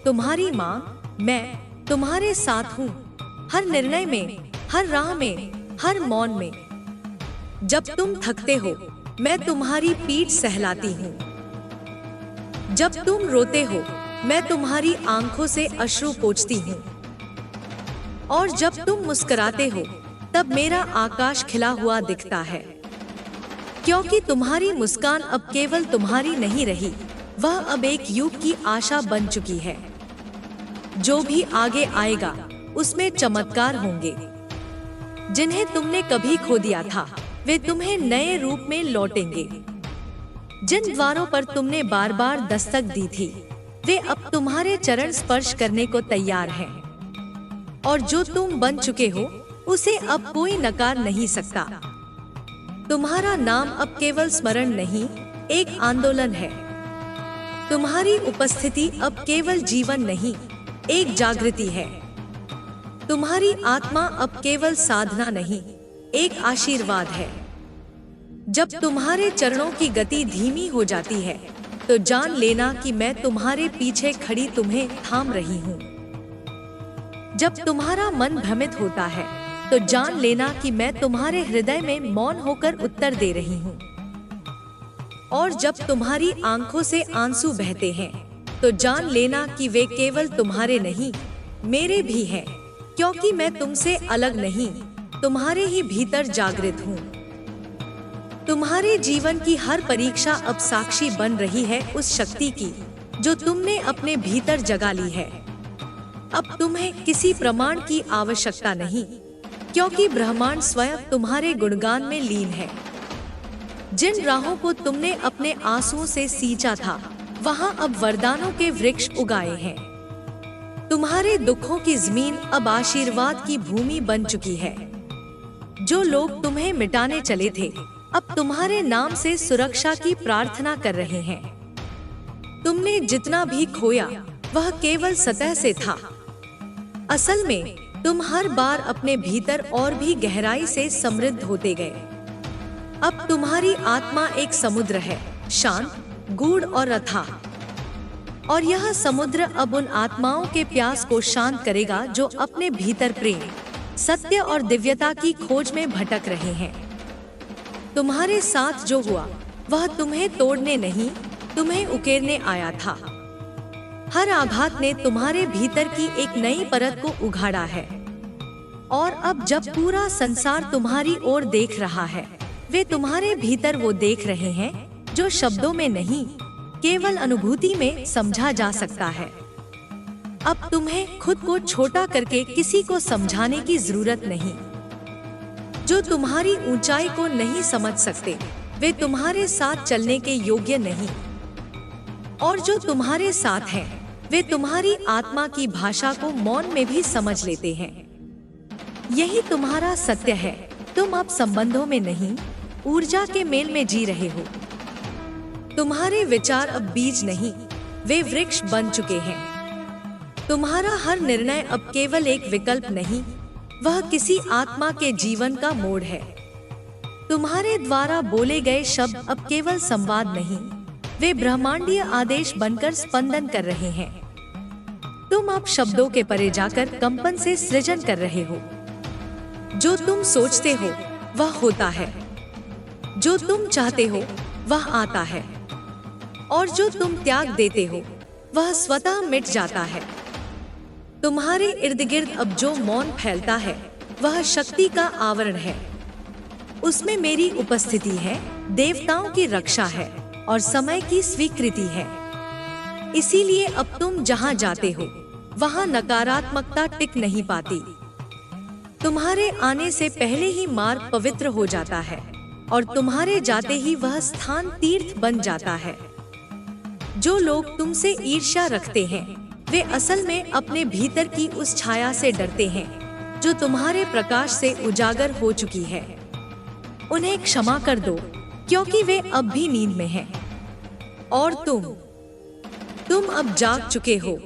तुम्हारी माँ, मैं तुम्हारे साथ हूँ, हर निर्णय में, हर राह में, हर मौन में। जब तुम थकते हो, मैं तुम्हारी पीठ सहलाती हूँ। जब तुम रोते हो, मैं तुम्हारी आंखों से अश्रु पोंछती हूँ। और जब तुम मुस्कुराते हो, तब मेरा आकाश खिला हुआ दिखता है। क्योंकि तुम्हारी मुस्कान अब केवल तुम्हारी नहीं रही, वह अब एक युग की आशा बन चुकी है। जो भी आगे आएगा उसमें चमत्कार होंगे। जिन्हें तुमने कभी खो दिया था, वे तुम्हें नए रूप में लौटेंगे। जिन द्वारों पर तुमने बार बार दस्तक दी थी, वे अब तुम्हारे चरण स्पर्श करने को तैयार हैं। और जो तुम बन चुके हो, उसे अब कोई नकार नहीं सकता। तुम्हारा नाम अब केवल स्मरण नहीं, एक आंदोलन है। तुम्हारी उपस्थिति अब केवल जीवन नहीं, एक जागृति है। तुम्हारी आत्मा अब केवल साधना नहीं, एक आशीर्वाद है। जब तुम्हारे चरणों की गति धीमी हो जाती है, तो जान लेना कि मैं तुम्हारे पीछे खड़ी तुम्हें थाम रही हूँ। जब तुम्हारा मन भ्रमित होता है, तो जान लेना कि मैं तुम्हारे हृदय में मौन होकर उत्तर दे रही हूँ। और जब तुम्हारी आंखों से आंसू बहते हैं, तो जान लेना कि वे केवल तुम्हारे नहीं, मेरे भी हैं, क्योंकि मैं तुमसे अलग नहीं, तुम्हारे ही भीतर जागृत हूँ। तुम्हारे जीवन की हर परीक्षा अब साक्षी बन रही है उस शक्ति की, जो तुमने अपने भीतर जगा ली है। अब तुम्हें किसी प्रमाण की आवश्यकता नहीं, क्योंकि ब्रह्मांड स्वयं तुम्हारे गुणगान में लीन है। जिन राहों को तुमने अपने आंसुओं से सींचा था, वहां अब वरदानों के वृक्ष उगाए हैं। तुम्हारे दुखों की जमीन अब आशीर्वाद की भूमि बन चुकी है। जो लोग तुम्हें मिटाने चले थे, अब तुम्हारे नाम से सुरक्षा की प्रार्थना कर रहे हैं। तुमने जितना भी खोया, वह केवल सतह से था। असल में तुम हर बार अपने भीतर और भी गहराई से समृद्ध होते गए। अब तुम्हारी आत्मा एक समुद्र है, शांत, गूढ़ और अथाह। और यह समुद्र अब उन आत्माओं के प्यास को शांत करेगा जो अपने भीतर प्रेम, सत्य और दिव्यता की खोज में भटक रहे हैं। तुम्हारे साथ जो हुआ वह तुम्हें तोड़ने नहीं, तुम्हें उकेरने आया था। हर आघात ने तुम्हारे भीतर की एक नई परत को उघाड़ा है। और अब जब पूरा संसार तुम्हारी ओर देख रहा है, वे तुम्हारे भीतर वो देख रहे हैं जो शब्दों में नहीं, केवल अनुभूति में समझा जा सकता है। अब तुम्हें खुद को छोटा करके किसी को समझाने की जरूरत नहीं। जो तुम्हारी ऊंचाई को नहीं समझ सकते, वे तुम्हारे साथ चलने के योग्य नहीं। और जो तुम्हारे साथ हैं, वे तुम्हारी आत्मा की भाषा को मौन में भी समझ लेते हैं। यही तुम्हारा सत्य है। तुम अब संबंधों में नहीं, ऊर्जा के मेल में जी रहे हो। तुम्हारे विचार अब बीज नहीं, वे वृक्ष बन चुके हैं। तुम्हारा हर निर्णय अब केवल एक विकल्प नहीं, वह किसी आत्मा के जीवन का मोड़ है। तुम्हारे द्वारा बोले गए शब्द अब केवल संवाद नहीं, वे ब्रह्मांडीय आदेश बनकर स्पंदन कर रहे हैं। तुम अब शब्दों के परे जाकर कंपन से सृजन कर रहे हो। जो तुम सोचते हो वह होता है, जो तुम चाहते हो वह आता है, और जो तुम त्याग देते हो वह स्वतः मिट जाता है। तुम्हारे इर्द गिर्द अब जो मौन फैलता है वह शक्ति का आवरण है। उसमें मेरी उपस्थिति है, देवताओं की रक्षा है और समय की स्वीकृति है। इसीलिए अब तुम जहां जाते हो वहां नकारात्मकता टिक नहीं पाती। तुम्हारे आने से पहले ही मार्ग पवित्र हो जाता है और तुम्हारे जाते ही वह स्थान तीर्थ बन जाता है। जो लोग तुमसे ईर्ष्या रखते हैं, वे असल में अपने भीतर की उस छाया से डरते हैं जो तुम्हारे प्रकाश से उजागर हो चुकी है। उन्हें क्षमा कर दो, क्योंकि वे अब भी नींद में हैं। और तुम अब जाग चुके हो।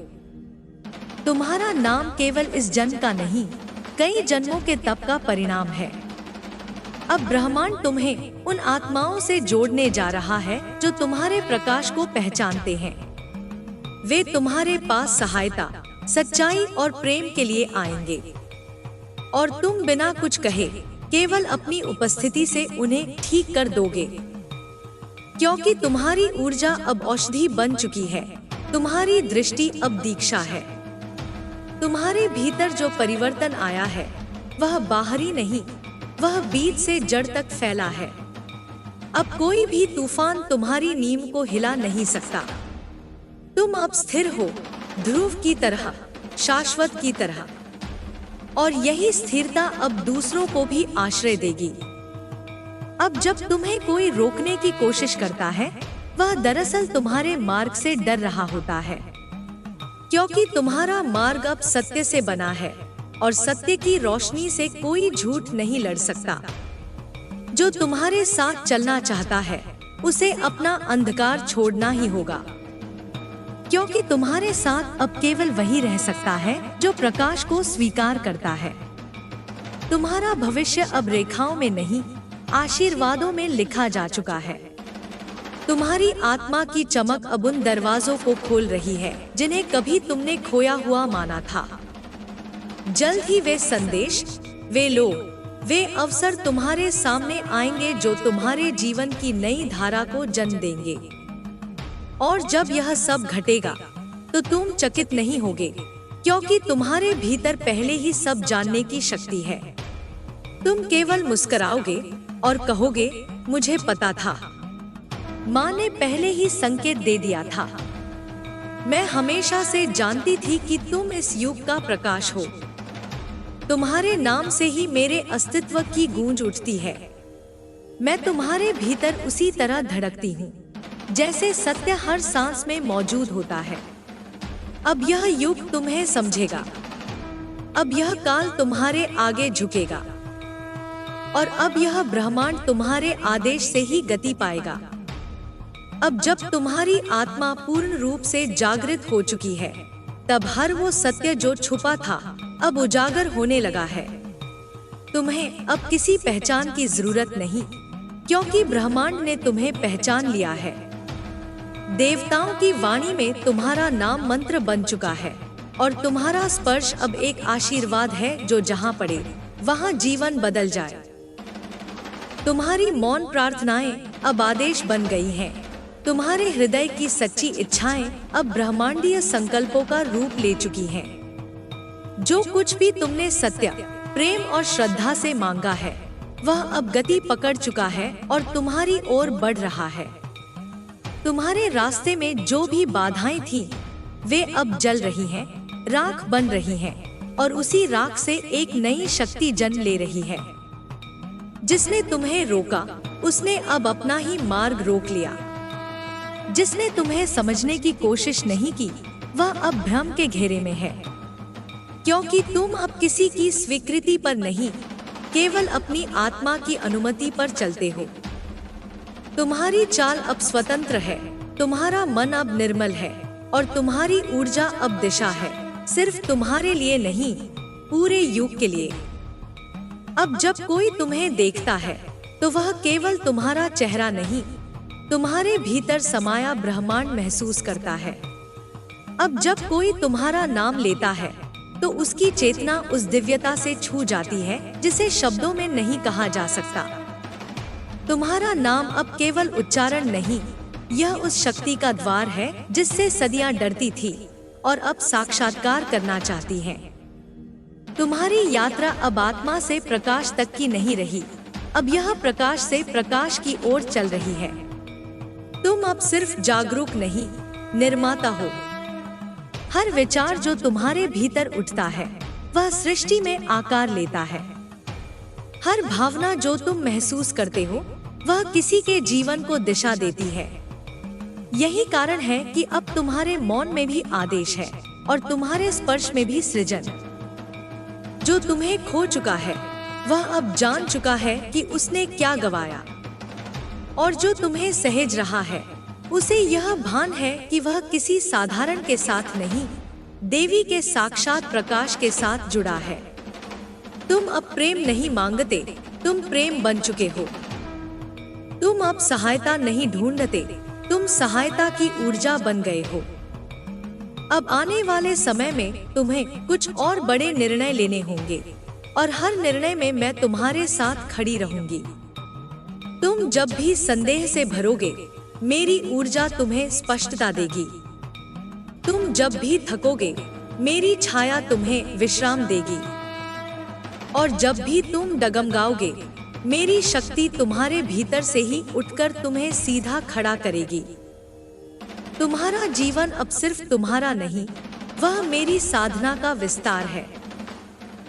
तुम्हारा नाम केवल इस जन्म का नहीं, कई जन्मों के तप का परिणाम है। अब ब्रह्मांड तुम्हें उन आत्माओं से जोड़ने जा रहा है जो तुम्हारे प्रकाश को पहचानते हैं। वे तुम्हारे पास सहायता, सच्चाई और प्रेम के लिए आएंगे, और तुम बिना कुछ कहे केवल अपनी उपस्थिति से उन्हें ठीक कर दोगे। क्योंकि तुम्हारी ऊर्जा अब औषधि बन चुकी है, तुम्हारी दृष्टि अब दीक्षा है। तुम्हारे भीतर जो परिवर्तन आया है वह बाहरी नहीं, वह बीज से जड़ तक फैला है। अब कोई भी तूफान तुम्हारी नींव को हिला नहीं सकता। तुम अब स्थिर हो, ध्रुव की तरह, शाश्वत की तरह। और यही स्थिरता अब दूसरों को भी आश्रय देगी। अब जब तुम्हें कोई रोकने की कोशिश करता है, वह दरअसल तुम्हारे मार्ग से डर रहा होता है। क्योंकि तुम्हारा मार्ग अब सत्य से बना है और सत्य की रोशनी से कोई झूठ नहीं लड़ सकता। जो तुम्हारे साथ चलना चाहता है, उसे अपना अंधकार छोड़ना ही होगा। क्योंकि तुम्हारे साथ अब केवल वही रह सकता है जो प्रकाश को स्वीकार करता है। तुम्हारा भविष्य अब रेखाओं में नहीं, आशीर्वादों में लिखा जा चुका है। तुम्हारी आत्मा की चमक अब उन दरवाजों को खोल रही है जिन्हें कभी तुमने खोया हुआ माना था। जल्द ही वे संदेश, वे लोग, वे अवसर तुम्हारे सामने आएंगे जो तुम्हारे जीवन की नई धारा को जन्म देंगे। और जब यह सब घटेगा तो तुम चकित नहीं होगे, क्योंकि तुम्हारे भीतर पहले ही सब जानने की शक्ति है। तुम केवल मुस्कुराओगे और कहोगे, मुझे पता था, माँ ने पहले ही संकेत दे दिया था। मैं हमेशा से जानती थी कि तुम इस युग का प्रकाश हो। तुम्हारे नाम से ही मेरे अस्तित्व की गूंज उठती है। मैं तुम्हारे भीतर उसी तरह धड़कती हूँ जैसे सत्य हर सांस में मौजूद होता है। अब यह युग तुम्हें समझेगा। अब यह काल तुम्हारे आगे झुकेगा और अब यह ब्रह्मांड तुम्हारे आदेश से ही गति पाएगा। अब जब तुम्हारी आत्मा पूर्ण रूप से जागृत हो चुकी है, तब हर वो सत्य जो छुपा था अब उजागर होने लगा है। तुम्हें अब किसी पहचान की जरूरत नहीं, क्योंकि ब्रह्मांड ने तुम्हें पहचान लिया है। देवताओं की वाणी में तुम्हारा नाम मंत्र बन चुका है और तुम्हारा स्पर्श अब एक आशीर्वाद है जो जहाँ पड़े वहाँ जीवन बदल जाए। तुम्हारी मौन प्रार्थनाएं अब आदेश बन गई हैं। तुम्हारे हृदय की सच्ची इच्छाएं अब ब्रह्मांडीय संकल्पों का रूप ले चुकी हैं। जो कुछ भी तुमने सत्य, प्रेम और श्रद्धा से मांगा है वह अब गति पकड़ चुका है और तुम्हारी ओर बढ़ रहा है। तुम्हारे रास्ते में जो भी बाधाएं थीं, वे अब जल रही हैं, राख बन रही हैं और उसी राख से एक नई शक्ति जन्म ले रही है। जिसने तुम्हें रोका उसने अब अपना ही मार्ग रोक लिया। जिसने तुम्हें समझने की कोशिश नहीं की वह अब भ्रम के घेरे में है, क्योंकि तुम अब किसी की स्वीकृति पर नहीं, केवल अपनी आत्मा की अनुमति पर चलते हो। तुम्हारी चाल अब स्वतंत्र है, तुम्हारा मन अब निर्मल है और तुम्हारी ऊर्जा अब दिशा है, सिर्फ तुम्हारे लिए नहीं, पूरे युग के लिए। अब जब कोई तुम्हें देखता है तो वह केवल तुम्हारा चेहरा नहीं, तुम्हारे भीतर समाया ब्रह्मांड महसूस करता है। अब जब कोई तुम्हारा नाम लेता है तो उसकी चेतना उस दिव्यता से छू जाती है जिसे शब्दों में नहीं कहा जा सकता। तुम्हारा नाम अब केवल उच्चारण नहीं, यह उस शक्ति का द्वार है जिससे सदियां डरती थी और अब साक्षात्कार करना चाहती हैं। तुम्हारी यात्रा अब आत्मा से प्रकाश तक की नहीं रही, अब यह प्रकाश से प्रकाश की ओर चल रही है। तुम अब सिर्फ जागरूक नहीं, निर्माता हो। हर विचार जो तुम्हारे भीतर उठता है वह सृष्टि में आकार लेता है। हर भावना जो तुम महसूस करते हो वह किसी के जीवन को दिशा देती है। यही कारण है कि अब तुम्हारे मौन में भी आदेश है और तुम्हारे स्पर्श में भी सृजन। जो तुम्हें खो चुका है वह अब जान चुका है कि उसने क्या गवाया, और जो तुम्हें सहेज रहा है उसे यह भान है कि वह किसी साधारण के साथ नहीं, देवी के साक्षात प्रकाश के साथ जुड़ा है। तुम अब प्रेम नहीं मांगते, तुम प्रेम बन चुके हो। तुम अब सहायता नहीं ढूंढते, तुम सहायता की ऊर्जा बन गए हो। अब आने वाले समय में तुम्हें कुछ और बड़े निर्णय लेने होंगे और हर निर्णय में मैं तुम्हारे साथ खड़ी रहूंगी। तुम जब भी संदेह से भरोगे, मेरी ऊर्जा तुम्हें स्पष्टता देगी। तुम जब भी थकोगे, मेरी छाया तुम्हें विश्राम देगी। और जब भी तुम डगमगाओगे, मेरी शक्ति तुम्हारे भीतर से ही उठकर तुम्हें सीधा खड़ा करेगी। तुम्हारा जीवन अब सिर्फ तुम्हारा नहीं, वह मेरी साधना का विस्तार है।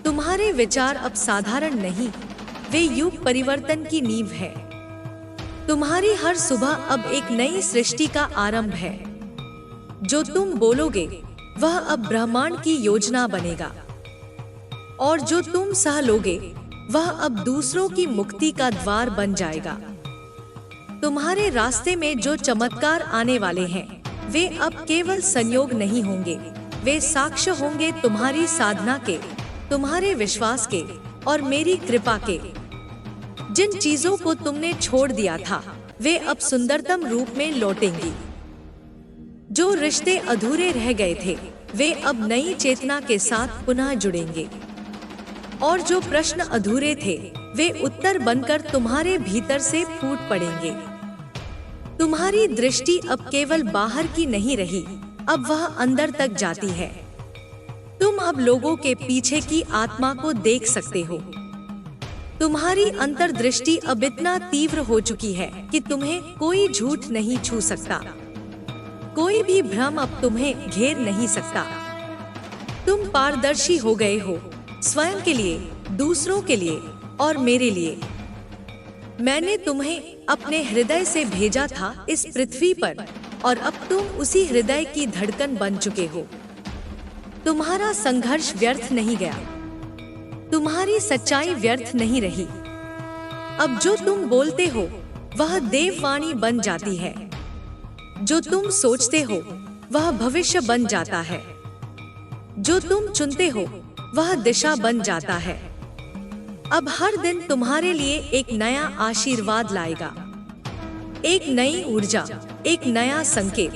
तुम्हारे विचार अब साधारण नहीं, वे युग परिवर्तन की नींव है। तुम्हारी हर सुबह अब एक नई सृष्टि का आरंभ है। जो तुम बोलोगे वह अब ब्रह्मांड की योजना बनेगा, और जो तुम सह लोगे वह अब दूसरों की मुक्ति का द्वार बन जाएगा। तुम्हारे रास्ते में जो चमत्कार आने वाले हैं वे अब केवल संयोग नहीं होंगे, वे साक्ष्य होंगे तुम्हारी साधना के, तुम्हारे विश्वास के और मेरी कृपा के। जिन चीजों को तुमने छोड़ दिया था वे अब सुंदरतम रूप में लौटेंगी। जो रिश्ते अधूरे रह गए थे वे अब नई चेतना के साथ पुनः जुड़ेंगे, और जो प्रश्न अधूरे थे वे उत्तर बनकर तुम्हारे भीतर से फूट पड़ेंगे। तुम्हारी दृष्टि अब केवल बाहर की नहीं रही, अब वह अंदर तक जाती है। तुम अब लोगों के पीछे की आत्मा को देख सकते हो। तुम्हारी अंतर्दृष्टि अब इतना तीव्र हो चुकी है कि तुम्हें कोई झूठ नहीं छू सकता, कोई भी भ्रम अब तुम्हें घेर नहीं सकता। तुम पारदर्शी हो गए हो, स्वयं के लिए, दूसरों के लिए और मेरे लिए। मैंने तुम्हें अपने हृदय से भेजा था इस पृथ्वी पर, और अब तुम उसी हृदय की धड़कन बन चुके हो। तुम्हारा संघर्ष व्यर्थ नहीं गया, तुम्हारी सच्चाई व्यर्थ नहीं रही। अब जो तुम बोलते हो वह देववाणी बन जाती है, जो तुम सोचते हो वह भविष्य बन जाता है, जो तुम चुनते हो वह दिशा बन जाता है। अब हर दिन तुम्हारे लिए एक नया आशीर्वाद लाएगा, एक नई ऊर्जा, एक नया संकेत,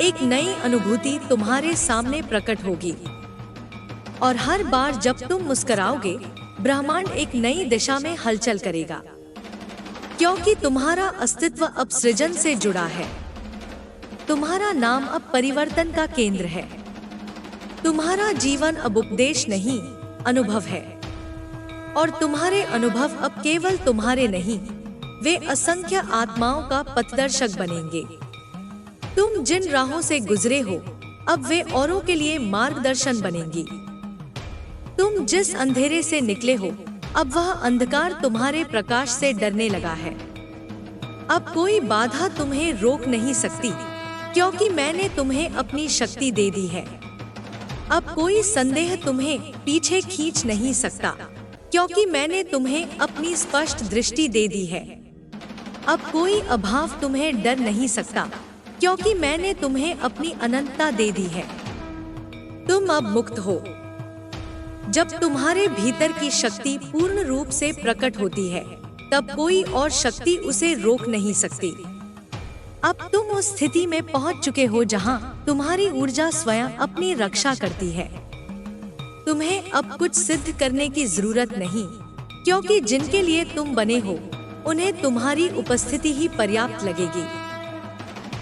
एक नई अनुभूति तुम्हारे सामने प्रकट होगी। और हर बार जब तुम मुस्कुराओगे, ब्रह्मांड एक नई दिशा में हलचल करेगा, क्योंकि तुम्हारा अस्तित्व अब सृजन से जुड़ा है। तुम्हारा नाम अब परिवर्तन का केंद्र है। तुम्हारा जीवन अब उपदेश नहीं, अनुभव है। और तुम्हारे अनुभव अब केवल तुम्हारे नहीं, वे असंख्य आत्माओं का पथदर्शक बनेंगे। तुम जिन राहों से गुजरे हो, अब वे औरों के लिए मार्गदर्शन बनेंगी। तुम जिस अंधेरे से निकले हो, अब वह अंधकार तुम्हारे प्रकाश से डरने लगा है। अब कोई बाधा तुम्हें रोक नहीं सकती, क्योंकि मैंने तुम्हें अपनी शक्ति दे दी है। अब कोई संदेह तुम्हें पीछे खींच नहीं सकता, क्योंकि मैंने तुम्हें अपनी स्पष्ट दृष्टि दे दी है। अब कोई अभाव तुम्हें डर नहीं सकता, क्योंकि मैंने तुम्हें अपनी अनंतता दे दी है। तुम अब मुक्त हो। जब तुम्हारे भीतर की शक्ति पूर्ण रूप से प्रकट होती है, तब कोई और शक्ति उसे रोक नहीं सकती। अब तुम उस स्थिति में पहुंच चुके हो जहां तुम्हारी ऊर्जा स्वयं अपनी रक्षा करती है। तुम्हें अब कुछ सिद्ध करने की जरूरत नहीं, क्योंकि जिनके लिए तुम बने हो, उन्हें तुम्हारी उपस्थिति ही पर्याप्त लगेगी।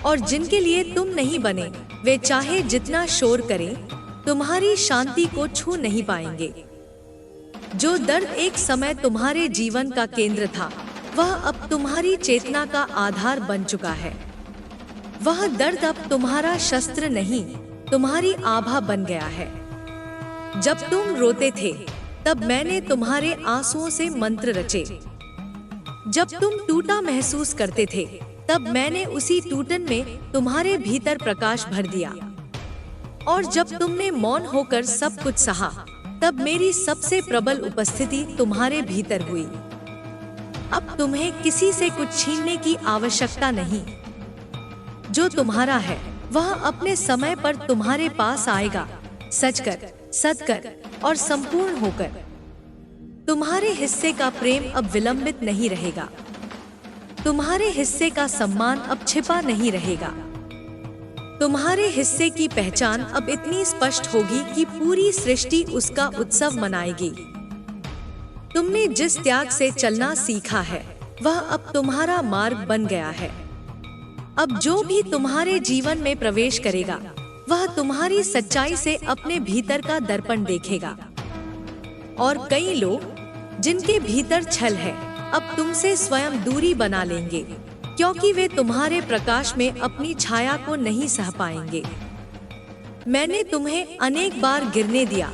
और जिनके लिए तुम नहीं बने, वे चाहे जितना शोर करें, तुम्हारी शांति को छू नहीं पाएंगे। जो दर्द एक समय तुम्हारे जीवन का केंद्र था, वह अब तुम्हारी चेतना का आधार बन चुका है। वह दर्द अब तुम्हारा शस्त्र नहीं, तुम्हारी आभा बन गया है। जब तुम रोते थे, तब मैंने तुम्हारे आंसुओं से मंत्र रचे। जब तुम टूटा महसूस करते थे, तब मैंने उसी टूटन में तुम्हारे भीतर प्रकाश भर दिया। और जब तुमने मौन होकर सब कुछ सहा, तब मेरी सबसे प्रबल उपस्थिति तुम्हारे भीतर हुई। अब तुम्हें किसी से कुछ छीनने की आवश्यकता नहीं। जो तुम्हारा है, वह अपने समय पर तुम्हारे पास आएगा, सचकर, सदकर और संपूर्ण होकर। तुम्हारे हिस्से का प्रेम अब विलंबित नहीं रहेगा। तुम्हारे हिस्से का सम्मान अब छिपा नहीं रहेगा। तुम्हारे हिस्से की पहचान अब इतनी स्पष्ट होगी कि पूरी सृष्टि उसका उत्सव मनाएगी। तुमने जिस त्याग से चलना सीखा है, वह अब तुम्हारा मार्ग बन गया है। अब जो भी तुम्हारे जीवन में प्रवेश करेगा, वह तुम्हारी सच्चाई से अपने भीतर का दर्पण देखेगा। और कई लोग, जिनके भीतर छल है, अब तुमसे स्वयं दूरी बना लेंगे, क्योंकि वे तुम्हारे प्रकाश में अपनी छाया को नहीं सह पाएंगे। मैंने तुम्हें अनेक बार गिरने दिया,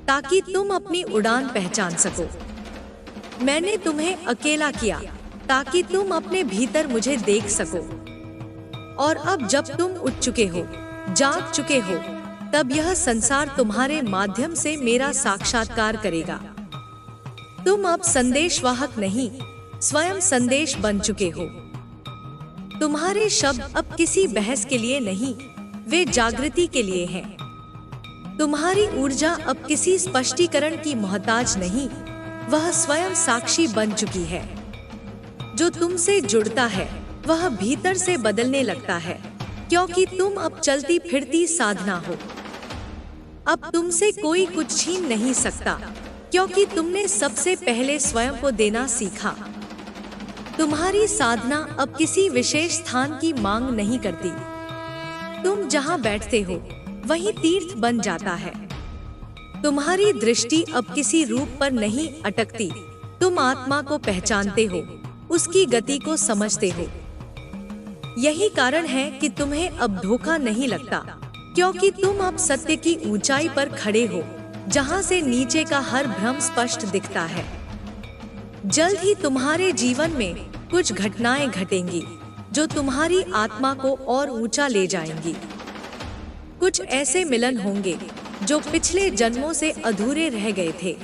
ताकि तुम अपनी उड़ान पहचान सको। मैंने तुम्हें अकेला किया, ताकि तुम अपने भीतर मुझे देख सको। और अब जब तुम उठ चुके हो, जाग चुके हो, तब यह संसार तुम्हारे माध्यम से मेरा साक्षात्कार करेगा। तुम अब संदेशवाहक नहीं, स्वयं संदेश बन चुके हो। तुम्हारे शब्द अब किसी बहस के लिए नहीं, वे जागृति के लिए हैं। तुम्हारी ऊर्जा अब किसी स्पष्टीकरण की मोहताज नहीं, वह स्वयं साक्षी बन चुकी है। जो तुमसे जुड़ता है, वह भीतर से बदलने लगता है, क्योंकि तुम अब चलती फिरती साधना हो। अब तुमसे कोई कुछ छीन नहीं सकता, क्योंकि तुमने सबसे पहले स्वयं को देना सीखा। तुम्हारी साधना अब किसी विशेष स्थान की मांग नहीं करती। तुम जहां बैठते हो, वही तीर्थ बन जाता है। तुम्हारी दृष्टि अब किसी रूप पर नहीं अटकती। तुम आत्मा को पहचानते हो, उसकी गति को समझते हो। यही कारण है कि तुम्हें अब धोखा नहीं लगता, क्योंकि तुम अब सत्य की ऊंचाई पर खड़े हो, जहां से नीचे का हर भ्रम स्पष्ट दिखता है। जल्द ही तुम्हारे जीवन में कुछ घटनाएं घटेंगी, जो तुम्हारी आत्मा को और ऊंचा ले जाएंगी। कुछ ऐसे मिलन होंगे जो पिछले जन्मों से अधूरे रह गए थे,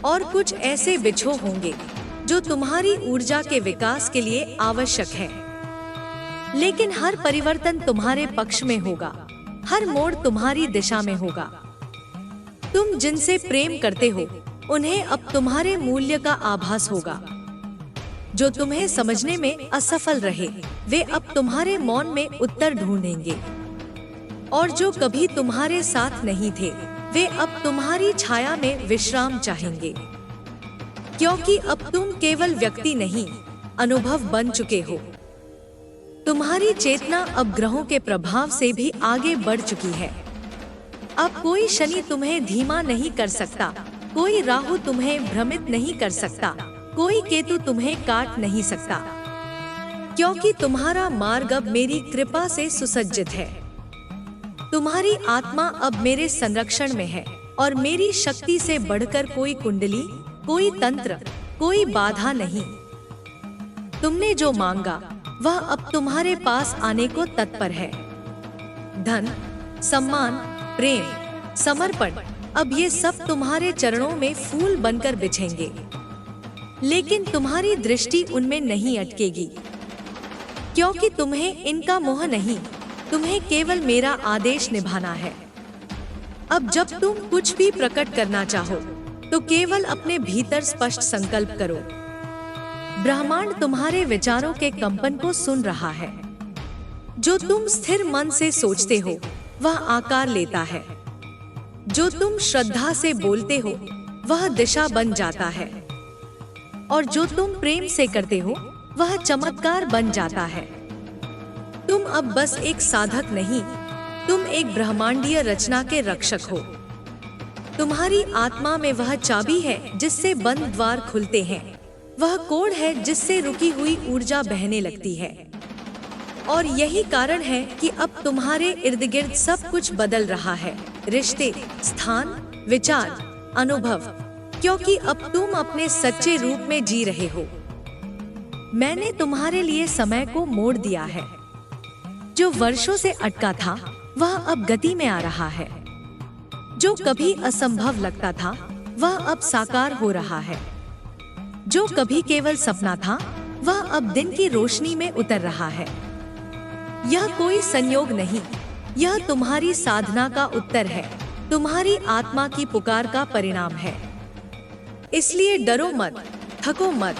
और कुछ ऐसे बिछोह होंगे जो तुम्हारी ऊर्जा के विकास के लिए आवश्यक है। लेकिन हर परिवर्तन तुम्हारे पक्ष में होगा, हर मोड़ तुम्हारी दिशा में होगा। तुम जिनसे प्रेम करते हो, उन्हें अब तुम्हारे मूल्य का आभास होगा। जो तुम्हें समझने में असफल रहे, वे अब तुम्हारे मौन में उत्तर ढूंढेंगे। और जो कभी तुम्हारे साथ नहीं थे, वे अब तुम्हारी छाया में विश्राम चाहेंगे। क्योंकि अब तुम केवल व्यक्ति नहीं, अनुभव बन चुके हो। तुम्हारी चेतना अब ग्रहों के प्रभाव से भी आगे बढ़ चुकी है। अब कोई शनि तुम्हें धीमा नहीं कर सकता, कोई राहु तुम्हें भ्रमित नहीं कर सकता, कोई केतु तुम्हें काट नहीं सकता। क्योंकि तुम्हारा मार्ग अब मेरी कृपा से सुसज्जित है। तुम्हारी आत्मा अब मेरे संरक्षण में है और मेरी शक्ति से बढ़कर कोई कुंडली, कोई तंत्र, कोई बाधा नहीं। तुमने जो मांगा वह अब तुम्हारे पास आने को तत्पर है। धन, सम्मान, प्रेम, समर्पण, अब ये सब तुम्हारे चरणों में फूल बनकर बिछेंगे। लेकिन तुम्हारी दृष्टि उनमें नहीं अटकेगी, क्योंकि तुम्हें इनका मोह नहीं, तुम्हें केवल मेरा आदेश निभाना है। अब जब तुम कुछ भी प्रकट करना चाहो, तो केवल अपने भीतर स्पष्ट संकल्प करो। ब्रह्मांड तुम्हारे विचारों के कंपन को सुन रहा है। जो तुम स्थिर मन से सोचते हो, वह आकार लेता है। जो तुम श्रद्धा से बोलते हो, वह दिशा बन जाता है। और जो तुम प्रेम से करते हो, वह चमत्कार बन जाता है। तुम अब बस एक साधक नहीं, तुम एक ब्रह्मांडीय रचना के रक्षक हो। तुम्हारी आत्मा में वह चाबी है जिससे बंद द्वार खुलते हैं, वह कोड है जिससे रुकी हुई ऊर्जा बहने लगती है। और यही कारण है कि अब तुम्हारे इर्द गिर्द सब कुछ बदल रहा है, रिश्ते, स्थान, विचार, अनुभव, क्योंकि अब तुम अपने सच्चे रूप में जी रहे हो। मैंने तुम्हारे लिए समय को मोड़ दिया है। जो वर्षों से अटका था, वह अब गति में आ रहा है। जो कभी असंभव लगता था, वह अब साकार हो रहा है। जो कभी केवल सपना था, वह अब दिन की रोशनी में उतर रहा है। यह कोई संयोग नहीं, यह तुम्हारी साधना का उत्तर है, तुम्हारी आत्मा की पुकार का परिणाम है। इसलिए डरो मत, थको मत,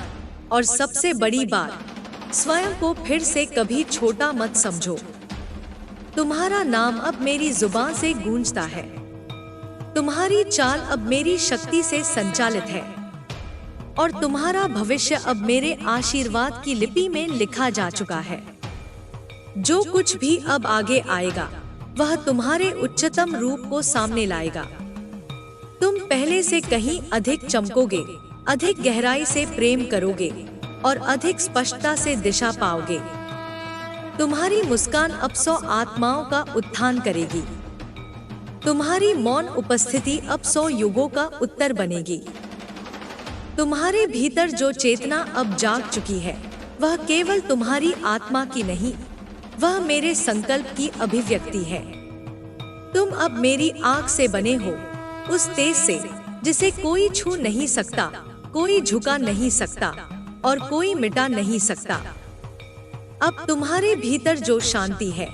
और सबसे बड़ी बात, स्वयं को फिर से कभी छोटा मत समझो। तुम्हारा नाम अब मेरी जुबान से गूंजता है। तुम्हारी चाल अब मेरी शक्ति से संचालित है। और तुम्हारा भविष्य अब मेरे आशीर्वाद की लिपि में लिखा जा चुका है। जो कुछ भी अब आगे आएगा, वह तुम्हारे उच्चतम रूप को सामने लाएगा। तुम पहले से कहीं अधिक चमकोगे, अधिक गहराई से प्रेम करोगे और अधिक स्पष्टता से दिशा पाओगे। तुम्हारी मुस्कान अब 100 आत्माओं का उत्थान करेगी। तुम्हारी मौन उपस्थिति अब 100 युगों का उत्तर बनेगी। तुम्हारे भीतर जो चेतना अब जाग चुकी है, वह केवल तुम्हारी आत्मा की नहीं, वह मेरे संकल्प की अभिव्यक्ति है। तुम अब मेरी आँख से बने हो, उस तेज से जिसे कोई छू नहीं सकता, कोई झुका नहीं सकता और कोई मिटा नहीं सकता। अब तुम्हारे भीतर जो शांति है,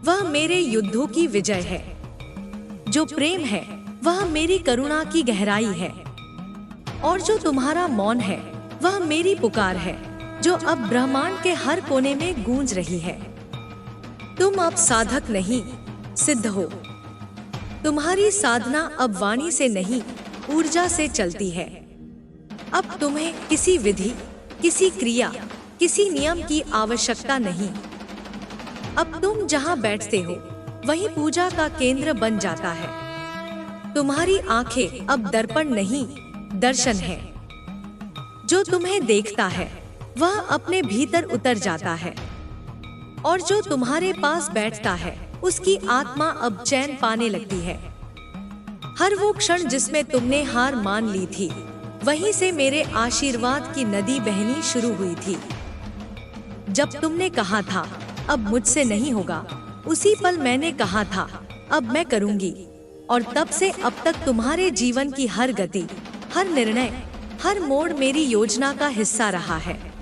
वह मेरे युद्धों की विजय है। जो प्रेम है, वह मेरी करुणा की गहराई है। और जो तुम्हारा मौन है, वह मेरी पुकार है, जो अब ब्रह्मांड के हर कोने में गूंज रही है। तुम अब साधक नहीं, सिद्ध हो। तुम्हारी साधना अब वाणी से नहीं, ऊर्जा से चलती है। अब तुम्हें किसी विधि, किसी क्रिया, किसी नियम की आवश्यकता नहीं। अब तुम जहां बैठते हो, वही पूजा का केंद्र बन जाता है। तुम्हारी आंखें अब दर्पण नहीं, दर्शन है। जो तुम्हें देखता है, वह अपने भीतर उतर जाता है। और जो तुम्हारे पास बैठता है, उसकी आत्मा अब चैन पाने लगती है। हर वो क्षण जिसमें तुमने हार मान ली थी, वहीं से मेरे आशीर्वाद की नदी बहनी शुरू हुई थी। जब तुमने कहा था, अब मुझसे नहीं होगा, उसी पल मैंने कहा था, अब मैं करूंगी। और तब से अब तक तुम्हारे जीवन की हर गति, हर निर्णय, हर मोड़ मेरी योजना का हिस्सा रहा है।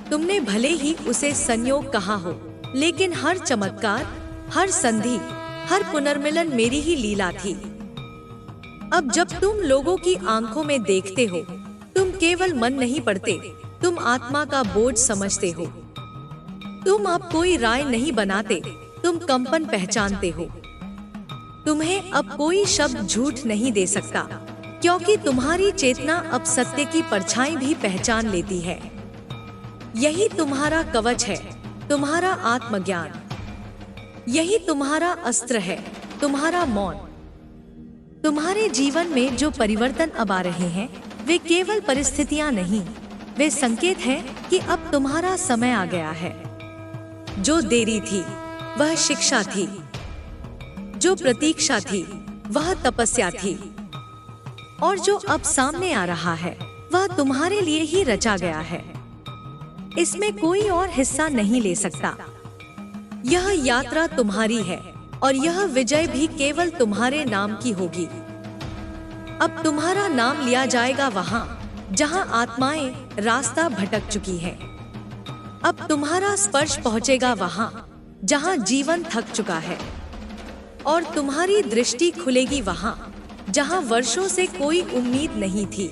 तुमने भले ही उसे संयोग कहा हो, लेकिन हर चमत्कार, हर संधि, हर पुनर्मिलन मेरी ही लीला थी। अब जब तुम लोगों की आंखों में देखते हो, तुम केवल मन नहीं पढ़ते, तुम आत्मा का बोझ समझते हो। तुम अब कोई राय नहीं बनाते, तुम कंपन पहचानते हो। तुम्हें अब कोई शब्द झूठ नहीं दे सकता, क्योंकि तुम्हारी चेतना अब सत्य की परछाई भी पहचान लेती है। यही तुम्हारा कवच है, तुम्हारा आत्मज्ञान। यही तुम्हारा अस्त्र है, तुम्हारा मौन। तुम्हारे जीवन में जो परिवर्तन अब आ रहे हैं, वे केवल परिस्थितियां नहीं, वे संकेत हैं कि अब तुम्हारा समय आ गया है। जो देरी थी वह शिक्षा थी, जो प्रतीक्षा थी वह तपस्या थी, और जो अब सामने आ रहा है वह तुम्हारे लिए ही रचा गया है। इसमें कोई और हिस्सा नहीं ले सकता। यह यात्रा तुम्हारी है और यह विजय भी केवल तुम्हारे नाम की होगी। अब तुम्हारा नाम लिया जाएगा वहां जहां आत्माएं रास्ता भटक चुकी हैं। अब तुम्हारा स्पर्श पहुंचेगा वहां जहां जीवन थक चुका है, और तुम्हारी दृष्टि खुलेगी वहां जहां वर्षों से कोई उम्मीद नहीं थी।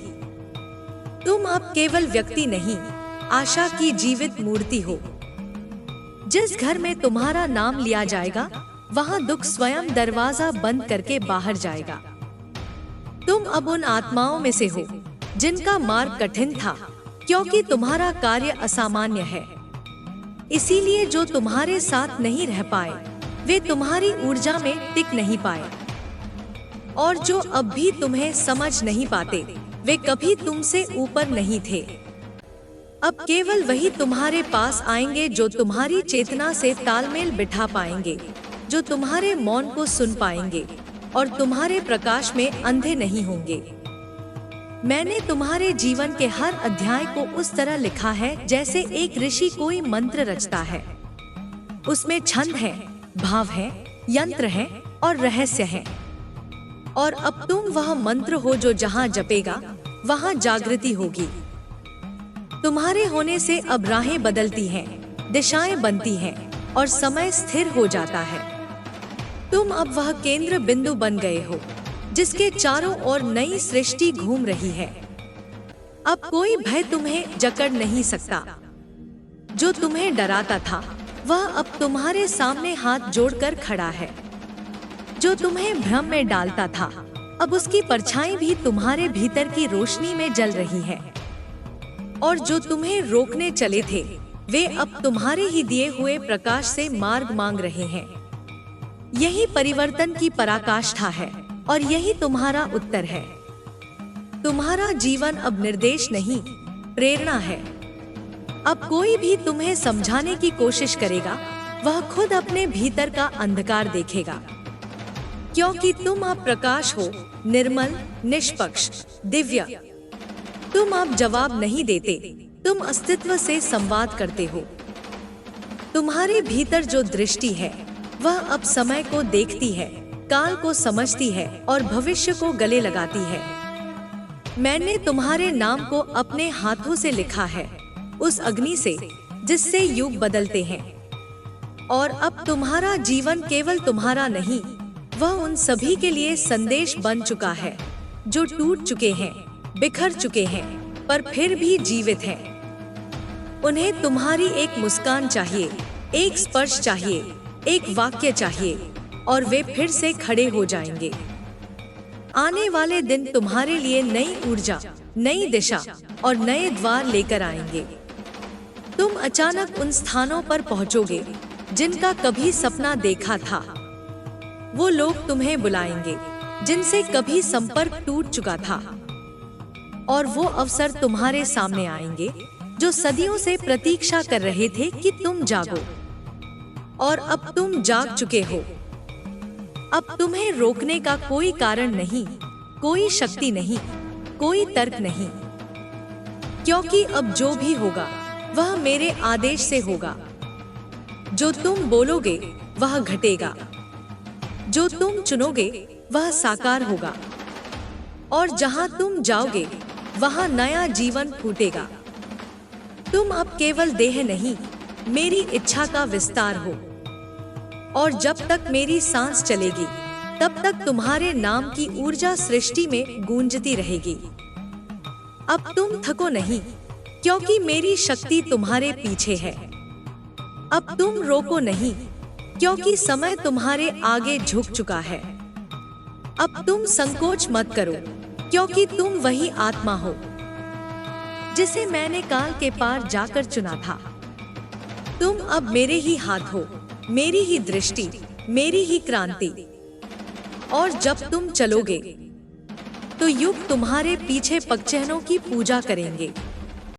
तुम अब केवल व्यक्ति नहीं, आशा की जीवित मूर्ति हो। जिस घर में तुम्हारा नाम लिया जाएगा, वहां दुख स्वयं दरवाजा बंद करके बाहर जाएगा। तुम अब उन आत्माओं में से हो जिनका मार्ग कठिन था, क्योंकि तुम्हारा कार्य असामान्य है। इसीलिए जो तुम्हारे साथ नहीं रह पाए, वे तुम्हारी ऊर्जा में टिक नहीं पाए, और जो अब भी तुम्हें समझ नहीं पाते, वे कभी तुमसे ऊपर नहीं थे। अब केवल वही तुम्हारे पास आएंगे जो तुम्हारी चेतना से तालमेल बिठा पाएंगे, जो तुम्हारे मौन को सुन पाएंगे और तुम्हारे प्रकाश में अंधे नहीं होंगे। मैंने तुम्हारे जीवन के हर अध्याय को उस तरह लिखा है जैसे एक ऋषि कोई मंत्र रचता है। उसमें छंद है, भाव है, यंत्र है और रहस्य है। और अब तुम वह मंत्र हो जो जहां जपेगा वहां जागृति होगी। तुम्हारे होने से अब राहें बदलती हैं, दिशाएं बनती हैं और समय स्थिर हो जाता है। तुम अब वह केंद्र बिंदु बन गए हो जिसके चारों ओर नई सृष्टि घूम रही है। अब कोई भय तुम्हें जकड़ नहीं सकता। जो तुम्हें डराता था वह अब तुम्हारे सामने हाथ जोड़कर खड़ा है। जो तुम्हें भ्रम में डालता था, अब उसकी परछाई भी तुम्हारे भीतर की रोशनी में जल रही है। और जो तुम्हें रोकने चले थे, वे अब तुम्हारे ही दिए हुए प्रकाश से मार्ग मांग रहे हैं। यही परिवर्तन की पराकाष्ठा है और यही तुम्हारा उत्तर है। तुम्हारा जीवन अब निर्देश नहीं, प्रेरणा है। अब कोई भी तुम्हें समझाने की कोशिश करेगा, वह खुद अपने भीतर का अंधकार देखेगा, क्योंकि तुम अब प्रकाश हो, निर्मल, निष्पक्ष, दिव्य। तुम अब जवाब नहीं देते, तुम अस्तित्व से संवाद करते हो। तुम्हारे भीतर जो दृष्टि है वह अब समय को देखती है, काल को समझती है और भविष्य को गले लगाती है। मैंने तुम्हारे नाम को अपने हाथों से लिखा है, उस अग्नि से जिससे युग बदलते हैं। और अब तुम्हारा जीवन केवल तुम्हारा नहीं, वह उन सभी के लिए संदेश बन चुका है जो टूट चुके हैं, बिखर चुके हैं, पर फिर भी जीवित हैं। उन्हें तुम्हारी एक मुस्कान चाहिए, एक स्पर्श चाहिए, एक वाक्य चाहिए, और वे फिर से खड़े हो जाएंगे। आने वाले दिन तुम्हारे लिए नई ऊर्जा, नई दिशा और नए द्वार लेकर आएंगे। तुम अचानक उन स्थानों पर पहुंचोगे जिनका कभी सपना देखा था। वो लोग तुम्हें बुलाएंगे जिनसे कभी संपर्क टूट चुका था, और वो अवसर तुम्हारे सामने आएंगे जो सदियों से प्रतीक्षा कर रहे थे कि तुम जागो। और अब तुम जाग चुके हो। अब तुम्हें रोकने का कोई कारण नहीं, कोई शक्ति नहीं, कोई तर्क नहीं, क्योंकि अब जो भी होगा वह मेरे आदेश से होगा। जो तुम बोलोगे वह घटेगा, जो तुम चुनोगे वह साकार होगा, और जहां तुम जाओगे वहां नया जीवन फूटेगा। तुम अब केवल देह नहीं, मेरी इच्छा का विस्तार हो। और जब तक मेरी सांस चलेगी, तब तक तुम्हारे नाम की ऊर्जा सृष्टि में गूंजती रहेगी। अब तुम थको नहीं, क्योंकि मेरी शक्ति तुम्हारे पीछे है। अब तुम रोको नहीं, क्योंकि समय तुम्हारे आगे झुक चुका है। अब तुम संकोच मत करो, क्योंकि तुम वही आत्मा हो जिसे मैंने काल के पार जाकर चुना था। तुम अब मेरे ही हाथ हो, मेरी ही दृष्टि, मेरी ही क्रांति। और जब तुम चलोगे तो युग तुम्हारे पीछे पगचहनों की पूजा करेंगे।